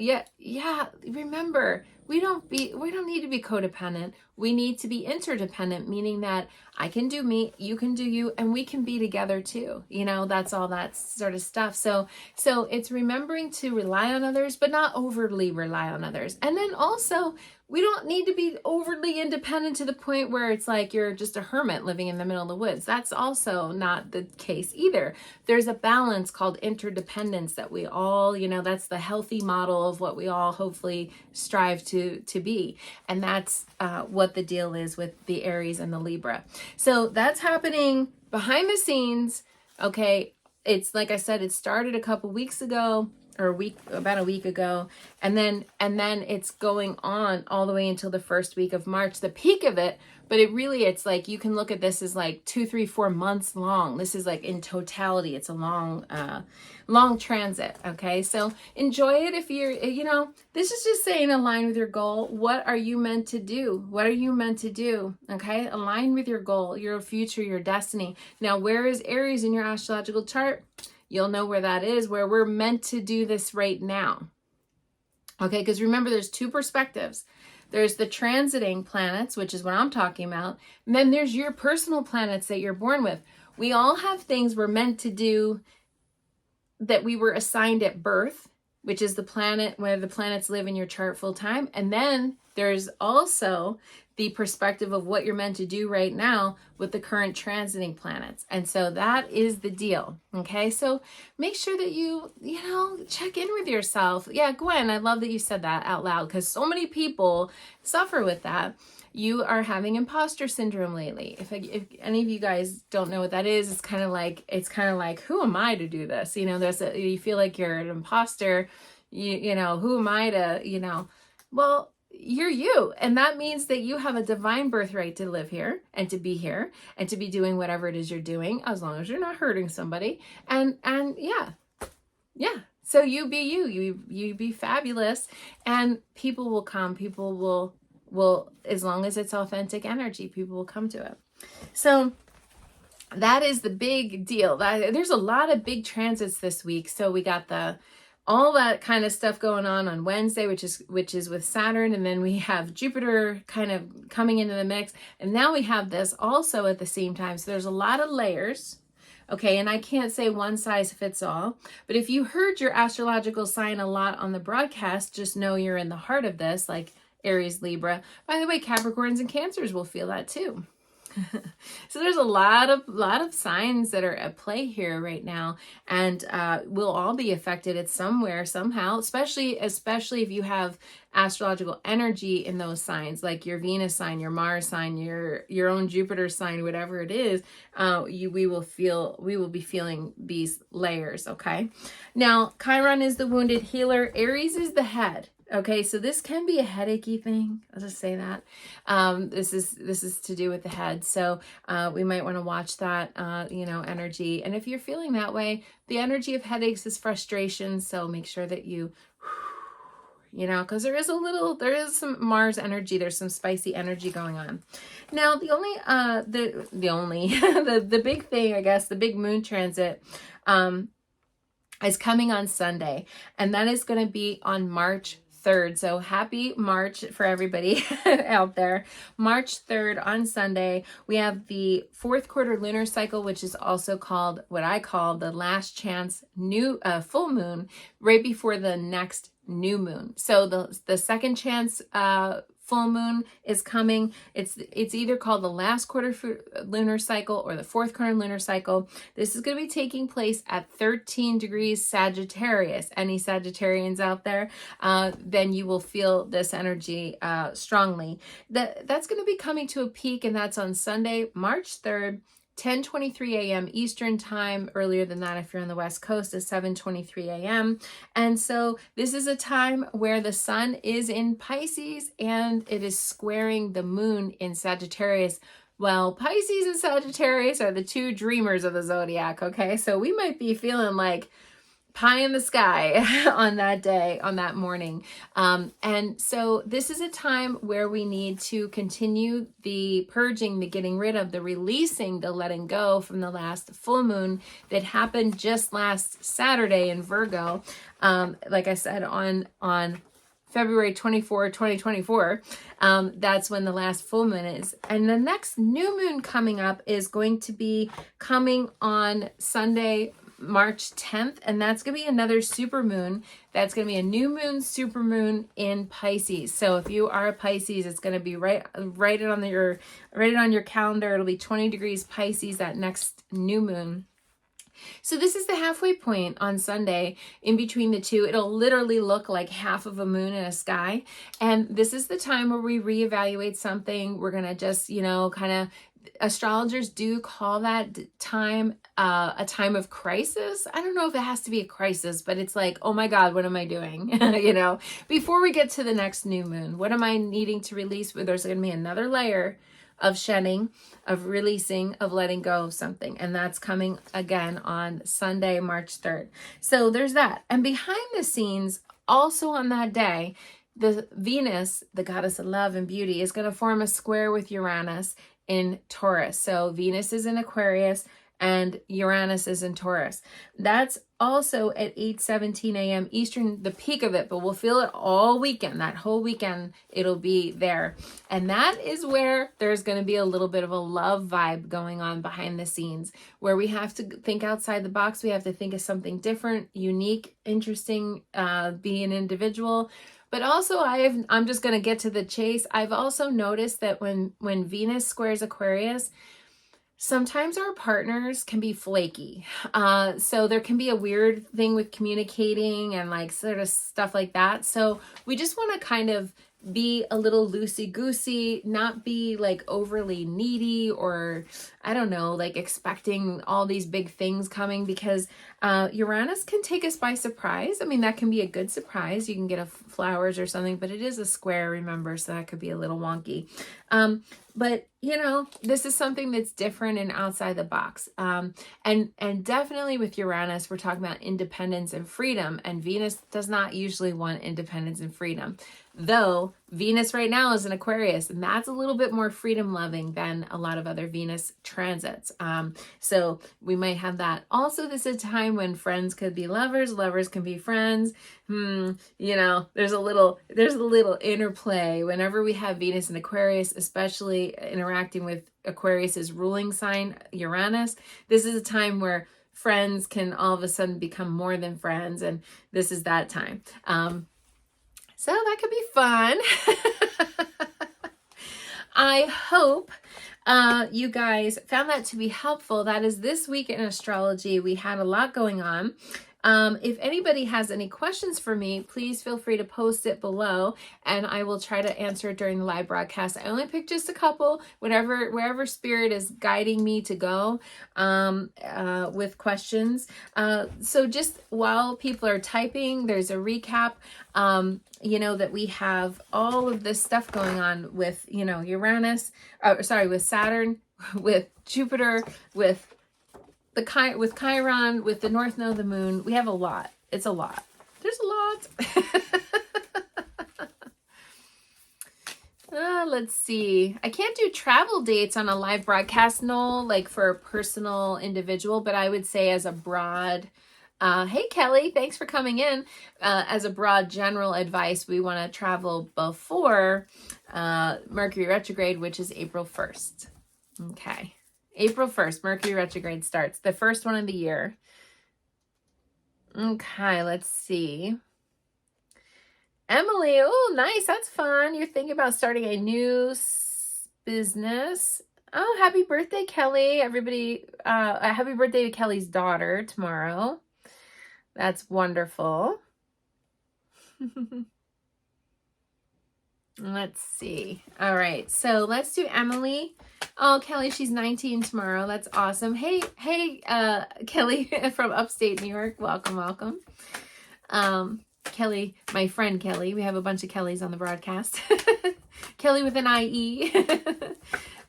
remember, we don't need to be codependent. We need to be interdependent, meaning that I can do me, you can do you, and we can be together too. You know, that's all that sort of stuff. So it's remembering to rely on others, but not overly rely on others. And then also, we don't need to be overly independent to the point where it's like you're just a hermit living in the middle of the woods. That's also not the case either. There's a balance called interdependence that we all, you know, that's the healthy model of what we all hopefully strive to be. And that's what the deal is with the Aries and the Libra. So that's happening behind the scenes. Okay. It's like I said, it started a couple weeks ago, or about a week ago. And then it's going on all the way until the first week of March, the peak of it. But it's like, you can look at this as like 2, 3, 4 months long. This is like in totality, it's a long transit. Okay. So enjoy it. If you're, you know, this is just saying align with your goal. What are you meant to do? What are you meant to do? Okay. Align with your goal, your future, your destiny. Now, where is Aries in your astrological chart? You'll know where that is, where we're meant to do this right now. Okay, because remember, there's two perspectives. There's the transiting planets, which is what I'm talking about. And then there's your personal planets that you're born with. We all have things we're meant to do that we were assigned at birth, which is the planet where the planets live in your chart full time. And then there's also the perspective of what you're meant to do right now with the current transiting planets. And so that is the deal. Okay. So make sure that you check in with yourself. Yeah, Gwen, I love that you said that out loud, because so many people suffer with that. You are having imposter syndrome lately. If any of you guys don't know what that is, it's kind of like, who am I to do this? You know, you feel like you're an imposter. You know, who am I to, well, you're you. And that means that you have a divine birthright to live here and to be here and to be doing whatever it is you're doing, as long as you're not hurting somebody. And yeah, So you be you be fabulous, and people will come. People will, as long as it's authentic energy, people will come to it. So that is the big deal. There's a lot of big transits this week. So we got all that kind of stuff going on Wednesday, which is with Saturn, and then we have Jupiter kind of coming into the mix, and now we have this also at the same time. So there's a lot of layers. Okay, and I can't say one size fits all, but if you heard your astrological sign a lot on the broadcast, just know you're in the heart of this, like Aries, Libra. By the way, Capricorns and Cancers will feel that too. So there's a lot of signs that are at play here right now, and we'll all be affected at somewhere, somehow, especially if you have astrological energy in those signs, like your Venus sign, your Mars sign, your own Jupiter sign, whatever it is. We will be feeling these layers. Okay, now Chiron is the wounded healer, Aries is the head. Okay, so this can be a headachy thing. I'll just say that. This is to do with the head. So we might want to watch that, energy. And if you're feeling that way, the energy of headaches is frustration. So make sure that because there is some Mars energy. There's some spicy energy going on. Now, the big thing, I guess, the big moon transit, is coming on Sunday, and that is going to be on March 3rd. So happy March for everybody out there. March 3rd on Sunday, we have the fourth quarter lunar cycle, which is also called what I call the last chance full moon, right before the next new moon. So the second chance full moon is coming. It's either called the last quarter lunar cycle or the fourth quarter lunar cycle. This is going to be taking place at 13 degrees Sagittarius. Any Sagittarians out there? Then you will feel this energy strongly. That's going to be coming to a peak, and that's on Sunday, March 3rd. 10:23 a.m. Eastern time. Earlier than that, if you're on the West Coast, is 7:23 a.m. And so this is a time where the sun is in Pisces and it is squaring the moon in Sagittarius. Well, Pisces and Sagittarius are the two dreamers of the zodiac, okay? So we might be feeling like pie in the sky on that day, on that morning. And so this is a time where we need to continue the purging, the getting rid of, the releasing, the letting go from the last full moon that happened just last Saturday in Virgo. Like I said, on February 24, 2024, that's when the last full moon is. And the next new moon coming up is going to be coming on Sunday, March 10th, and that's going to be another super moon. That's going to be a new moon, super moon in Pisces. So if you are a Pisces, it's going to be write it on your calendar. It'll be 20 degrees Pisces, that next new moon. So this is the halfway point on Sunday in between the two. It'll literally look like half of a moon in a sky. And this is the time where we reevaluate something. We're going to just, kind of, astrologers do call that time a time of crisis. I don't know if it has to be a crisis, but it's like, oh my God, what am I doing? Before we get to the next new moon, what am I needing to release? There's going to be another layer of shedding, of releasing, of letting go of something. And that's coming again on Sunday, March 3rd. So there's that. And behind the scenes, also on that day, the Venus, the goddess of love and beauty, is going to form a square with Uranus in Taurus. So Venus is in Aquarius and Uranus is in Taurus. That's also at 8:17 a.m. Eastern, the peak of it, but we'll feel it all weekend. That whole weekend, it'll be there. And that is where there's going to be a little bit of a love vibe going on behind the scenes, where we have to think outside the box. We have to think of something different, unique, interesting, be an individual. But also, I'm just going to get to the chase. I've also noticed that when Venus squares Aquarius, sometimes our partners can be flaky. So there can be a weird thing with communicating and like sort of stuff like that. So we just want to kind of be a little loosey-goosey, not be like overly needy, or I don't know, like expecting all these big things coming, because Uranus can take us by surprise. I mean, that can be a good surprise. You can get flowers or something, but it is a square, remember, so that could be a little wonky. But you know, this is something that's different and outside the box. And definitely with Uranus, we're talking about independence and freedom, and Venus does not usually want independence and freedom. Though Venus right now is in Aquarius, and that's a little bit more freedom loving than a lot of other Venus transits. So we might have that. Also, this is a time when friends could be lovers, lovers can be friends. You know, there's a little interplay whenever we have Venus in Aquarius, especially interacting with Aquarius's ruling sign, Uranus. This is a time where friends can all of a sudden become more than friends, and this is that time. So that could be fun. I hope you guys found that to be helpful. That is this week in astrology. We had a lot going on. If anybody has any questions for me, please feel free to post it below, and I will try to answer it during the live broadcast. I only picked just a couple, wherever spirit is guiding me to go with questions. So just while people are typing, there's a recap. You know, that we have all of this stuff going on with, you know, Uranus, with Saturn, with Jupiter, with Chiron, with the North Node of the Moon. We have a lot. It's a lot. There's a lot. Let's see. I can't do travel dates on a live broadcast, no, like for a personal individual, but I would say as a broad, hey Kelly, thanks for coming in. As a broad general advice, we want to travel before Mercury retrograde, which is April 1st. Okay. April 1st, Mercury retrograde starts, the first one of the year. Okay, let's see. Emily, oh, nice. That's fun. You're thinking about starting a new business. Oh, happy birthday, Kelly. Everybody, happy birthday to Kelly's daughter tomorrow. That's wonderful. Let's see. All right, so let's do Emily. Oh, Kelly, she's 19 tomorrow. That's awesome. Hey, Kelly from upstate New York. Welcome. Kelly, my friend Kelly. We have a bunch of Kellys on the broadcast. Kelly with an IE.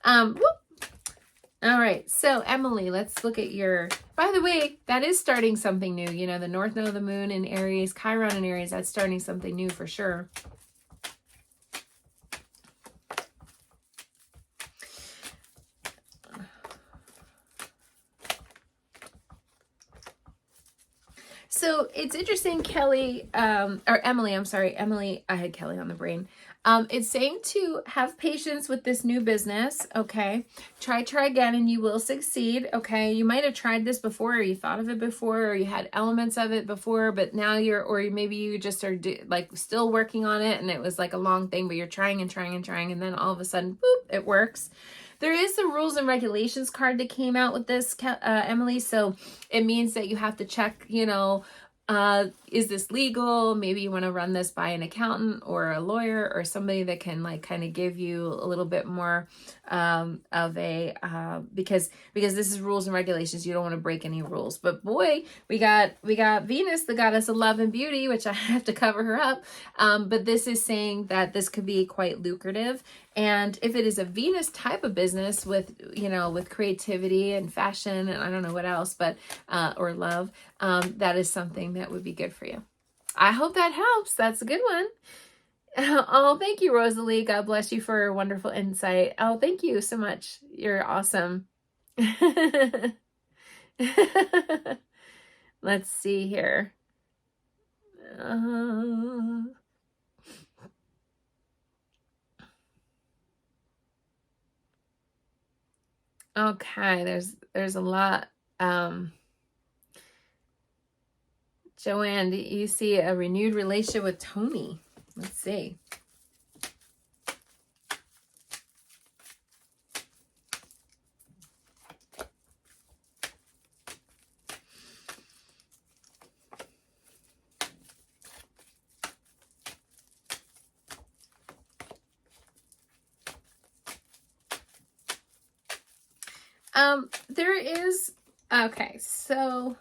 All right, so Emily, let's look at your, by the way, that is starting something new. You know, the North Node of the Moon in Aries, Chiron in Aries, that's starting something new for sure. So it's interesting, Kelly, or Emily, I'm sorry, Emily, I had Kelly on the brain. It's saying to have patience with this new business, okay? Try again and you will succeed, okay? You might have tried this before, or you thought of it before, or you had elements of it before, but now maybe you just are like still working on it, and it was like a long thing, but you're trying, and then all of a sudden, boop, it works. There is the rules and regulations card that came out with this, Emily, so it means that you have to check, you know, is this legal? Maybe you want to run this by an accountant or a lawyer or somebody that can like kind of give you a little bit more of a because this is rules and regulations. You don't want to break any rules. But boy, we got Venus, the goddess of love and beauty, which I have to cover her up. But this is saying that this could be quite lucrative. And if it is a Venus type of business with, you know, with creativity and fashion and I don't know what else, but, or love, that is something that would be good for you. I hope that helps. That's a good one. Oh, thank you, Rosalie. God bless you for a wonderful insight. Oh, thank you so much. You're awesome. Let's see here. Okay, there's a lot. Joanne, do you see a renewed relationship with Tony? Let's see. There is, okay, so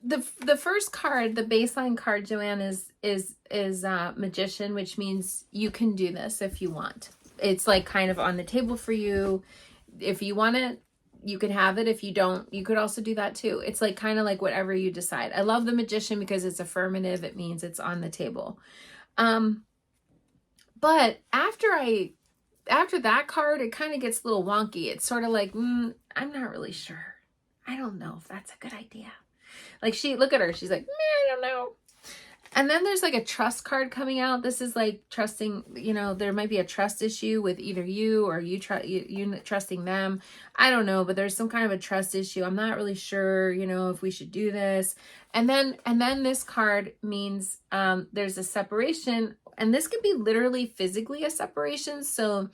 the first card, the baseline card, Joanne, is Magician, which means you can do this if you want. It's like kind of on the table for you. If you want it, you could have it. If you don't, you could also do that too. It's like kind of like whatever you decide. I love the Magician because it's affirmative. It means it's on the table. But after that card, it kind of gets a little wonky. It's sort of like, I'm not really sure. I don't know if that's a good idea. Like look at her. She's like, I don't know. And then there's like a trust card coming out. This is like trusting, there might be a trust issue with either you or you trusting them. I don't know, but there's some kind of a trust issue. I'm not really sure, if we should do this. And then this card means there's a separation, and this could be literally physically a separation. So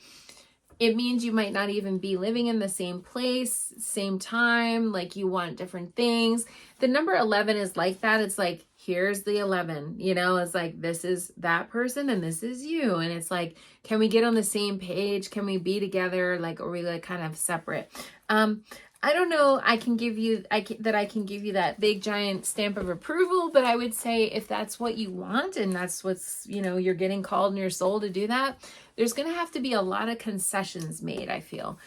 it means you might not even be living in the same place, same time, like you want different things. The number 11 is like that. It's like, here's the 11, it's like, this is that person and this is you. And it's like, can we get on the same page? Can we be together? Like, or we like kind of separate? I don't know. I can give you that big giant stamp of approval, but I would say if that's what you want and that's what's, you're getting called in your soul to do that, there's going to have to be a lot of concessions made, I feel.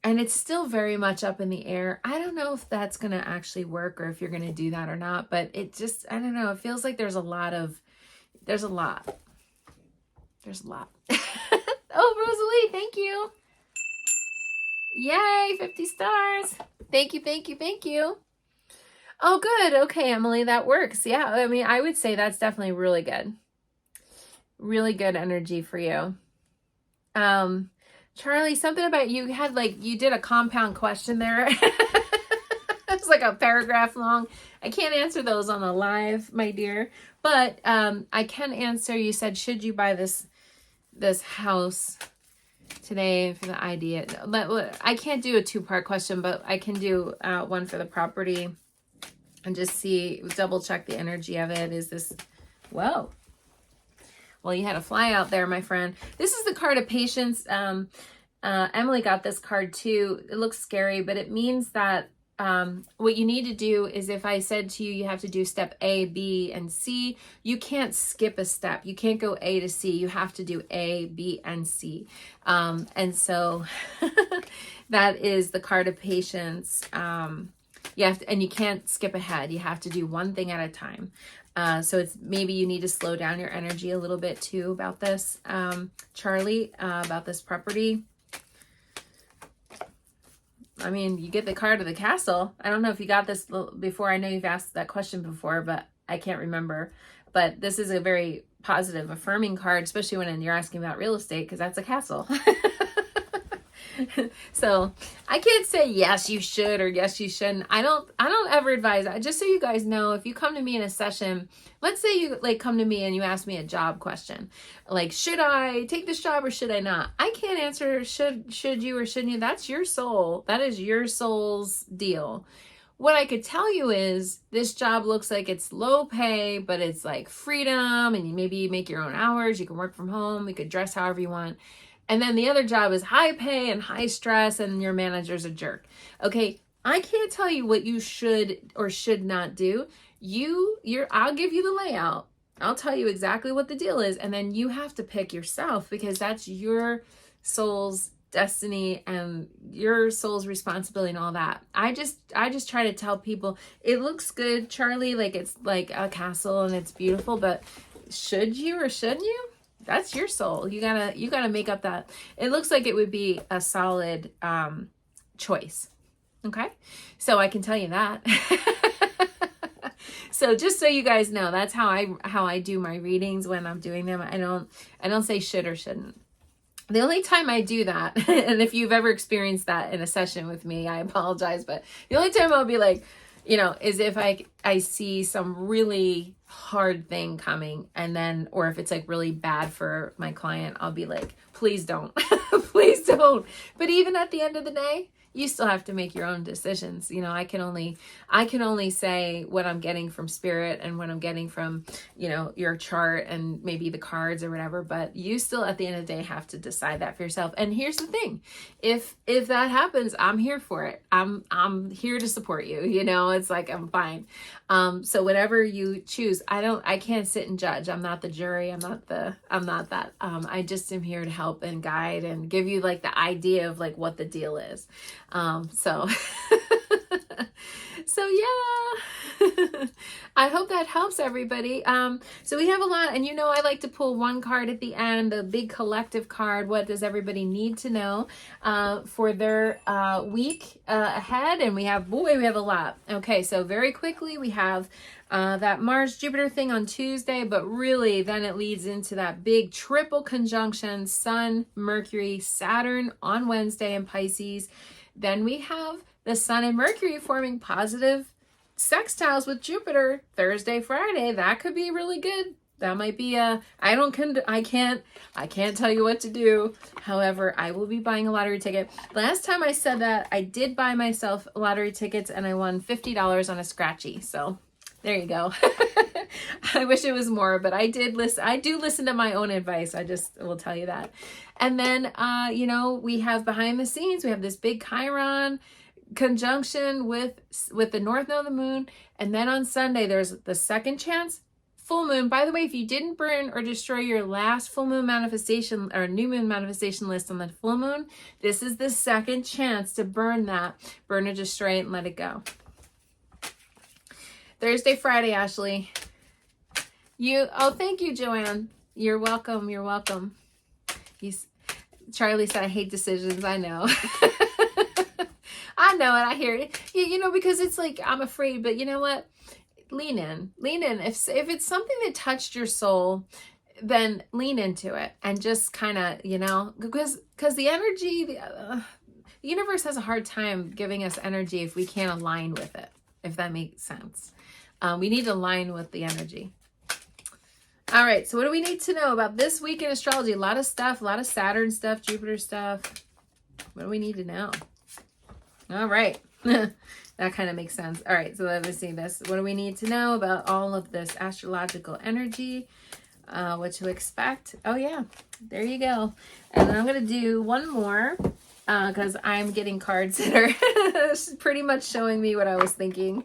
And it's still very much up in the air. I don't know if that's going to actually work or if you're going to do that or not, but it just, I don't know. It feels like there's a lot. Oh, Rosalie, thank you. Yay, 50 stars. Thank you, thank you, thank you. Oh, good. Okay, Emily, that works. Yeah, I mean, I would say that's definitely really good. Really good energy for you. Charlie, something about you did a compound question there. It's like a paragraph long. I can't answer those on the live, my dear, but I can answer. You said, should you buy this house today for the idea? I can't do a two-part question, but I can do one for the property and just double check the energy of it. Is this, whoa. Well, you had a fly out there, my friend. This is the card of patience. Emily got this card too. It looks scary, but it means that what you need to do is, if I said to you, you have to do step A, B, and C, you can't skip a step. You can't go A to C. You have to do A, B, and C. And so that is the card of patience. You have to, and you can't skip ahead. You have to do one thing at a time. So it's maybe you need to slow down your energy a little bit too about this, Charlie, about this property. I mean, you get the card of the castle. I don't know if you got this before. I know you've asked that question before, but I can't remember. But this is a very positive, affirming card, especially when you're asking about real estate, because that's a castle. So I can't say yes you should or yes you shouldn't. I don't ever advise that. Just so you guys know, if you come to me in a session, let's say you come to me and you ask me a job question, like, should I take this job or should I not? I can't answer should you or shouldn't you. That's your soul. That is your soul's deal. What I could tell you is this job looks like it's low pay, but it's like freedom, and maybe you make your own hours. You can work from home. You could dress however you want. And then the other job is high pay and high stress, and your manager's a jerk. Okay, I can't tell you what you should or should not do. I'll give you the layout. I'll tell you exactly what the deal is, and then you have to pick yourself, because that's your soul's destiny and your soul's responsibility and all that. I just try to tell people it looks good, Charlie, like it's like a castle and it's beautiful, but should you or shouldn't you? That's your soul. You gotta make up that. It looks like it would be a solid choice. Okay, so I can tell you that. So just so you guys know, that's how I do my readings when I'm doing them. I don't say should or shouldn't. The only time I do that, and if you've ever experienced that in a session with me, I apologize, but the only time I'll be like, is if I see some really hard thing coming, and then, or if it's like really bad for my client, I'll be like, please don't, please don't. But even at the end of the day, you still have to make your own decisions. You know, I can only say what I'm getting from spirit and what I'm getting from, you know, your chart and maybe the cards or whatever, but you still at the end of the day have to decide that for yourself. And here's the thing. If that happens, I'm here for it. I'm here to support you. You know, it's like, I'm fine. So whatever you choose, I can't sit and judge. I'm not the jury. I'm not that. I just am here to help and guide and give you like the idea of like what the deal is. So yeah, I hope that helps everybody. So we have a lot, and you know, I like to pull one card at the end, the big collective card. What does everybody need to know for their week ahead? And we have a lot. Okay, so very quickly we have that Mars Jupiter thing on Tuesday, but really then it leads into that big triple conjunction, Sun, Mercury, Saturn on Wednesday in Pisces. Then we have the Sun and Mercury forming positive sextiles with Jupiter Thursday, Friday. That could be really good. That might be I can't tell you what to do. However, I will be buying a lottery ticket. Last time I said that, I did buy myself lottery tickets and I won $50 on a scratchy. So there you go. I wish it was more, but I do listen to my own advice. I just will tell you that. And then, you know, we have behind the scenes, we have this big Chiron conjunction with the north node of the moon. And then on Sunday, there's the second chance full moon. By the way, if you didn't burn or destroy your last full moon manifestation or new moon manifestation list on the full moon, this is the second chance to burn or destroy it and let it go. Thursday, Friday, Ashley. Thank you, Joanne. You're welcome. You're welcome. Charlie said, I hate decisions. I know. I know it. I hear it. You know, because it's like, I'm afraid, but you know what? Lean in. If it's something that touched your soul, then lean into it and just kind of, you know, because the energy, the universe has a hard time giving us energy if we can't align with it, if that makes sense. We need to align with the energy. All right, so what do we need to know about this week in astrology? A lot of stuff, a lot of Saturn stuff, Jupiter stuff. What do we need to know? All right. That kind of makes sense. All right, so let me see this. What do we need to know about all of this astrological energy? What to expect? Oh, yeah, there you go. And then I'm going to do one more because I'm getting cards that are pretty much showing me what I was thinking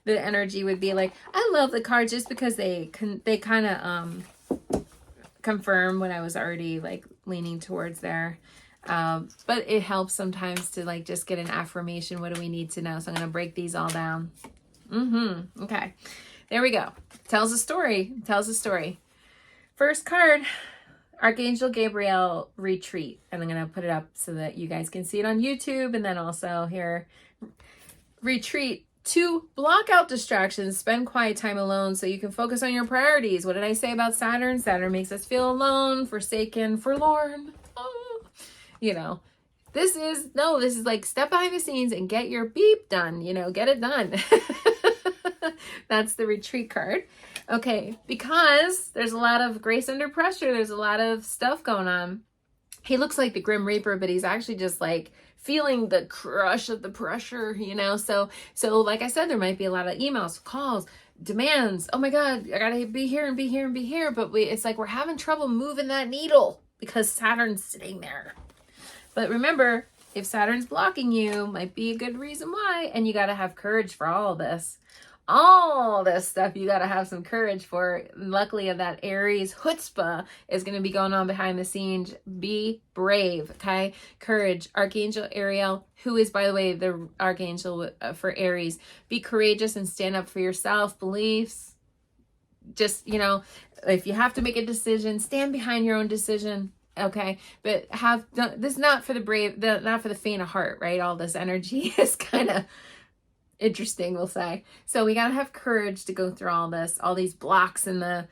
the energy would be like. I love the cards just because they kind of confirm what I was already like leaning towards there. But it helps sometimes to like just get an affirmation. What do we need to know? So I'm going to break these all down. Okay. There we go. Tells a story. First card, Archangel Gabriel retreat. And I'm going to put it up so that you guys can see it on YouTube. And then also here, retreat to block out distractions, spend quiet time alone so you can focus on your priorities. What did I say about Saturn? Saturn makes us feel alone, forsaken, forlorn. You know, this is like step behind the scenes and get your beep done, you know, get it done. That's the retreat card. Okay, because there's a lot of grace under pressure. There's a lot of stuff going on. He looks like the Grim Reaper, but he's actually just like feeling the crush of the pressure, you know? So like I said, there might be a lot of emails, calls, demands. Oh my God, I gotta be here and be here and be here. But it's like we're having trouble moving that needle because Saturn's sitting there. But remember, if Saturn's blocking you, might be a good reason why. And you got to have courage for all this. All this stuff you got to have some courage for. Luckily, that Aries chutzpah is going to be going on behind the scenes. Be brave, okay? Courage. Archangel Ariel, who is, by the way, the Archangel for Aries. Be courageous and stand up for yourself, beliefs. Just, you know, if you have to make a decision, stand behind your own decision. Okay, but this is not for the brave, not for the faint of heart, right? All this energy is kind of interesting, we'll say. So we gotta have courage to go through all this, all these blocks and the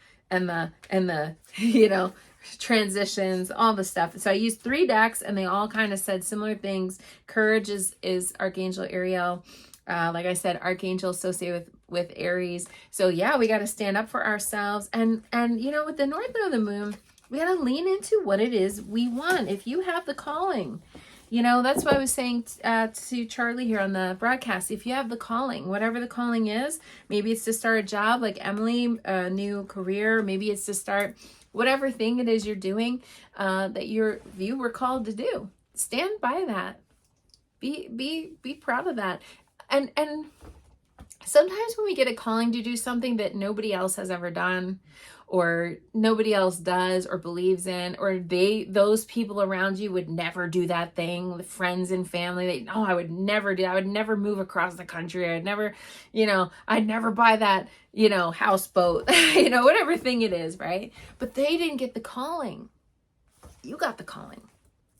you know, transitions, all the stuff. So I used 3 decks, and they all kind of said similar things. Courage is Archangel Ariel. Like I said, Archangel associated with Aries. So yeah, we got to stand up for ourselves, and you know, with the north node of the moon, we got to lean into what it is we want. If you have the calling, You know, that's why I was saying to Charlie here on the broadcast, if you have the calling, whatever the calling is, maybe it's to start a job like Emily, a new career, maybe it's to start whatever thing it is you're doing that you were called to do. Stand by that. Be proud of that. And sometimes when we get a calling to do something that nobody else has ever done, or nobody else does or believes in, or those people around you would never do that thing, the friends and family, I would never do, I would never move across the country, I'd never, I'd never buy that, houseboat, whatever thing it is, right? But they didn't get the calling. You got the calling.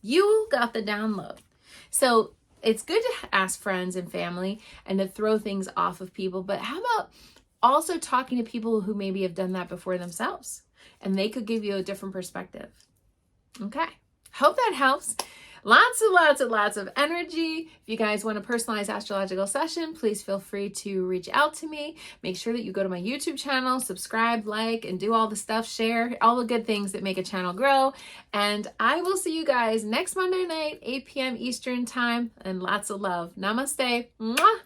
You got the download. So it's good to ask friends and family and to throw things off of people, but how about also talking to people who maybe have done that before themselves, and they could give you a different perspective. Okay. Hope that helps. Lots of energy. If you guys want a personalized astrological session, please feel free to reach out to me. Make sure that you go to my YouTube channel, subscribe, like, and do all the stuff, share all the good things that make a channel grow. And I will see you guys next Monday night, 8 p.m. Eastern time, and lots of love. Namaste. Mwah!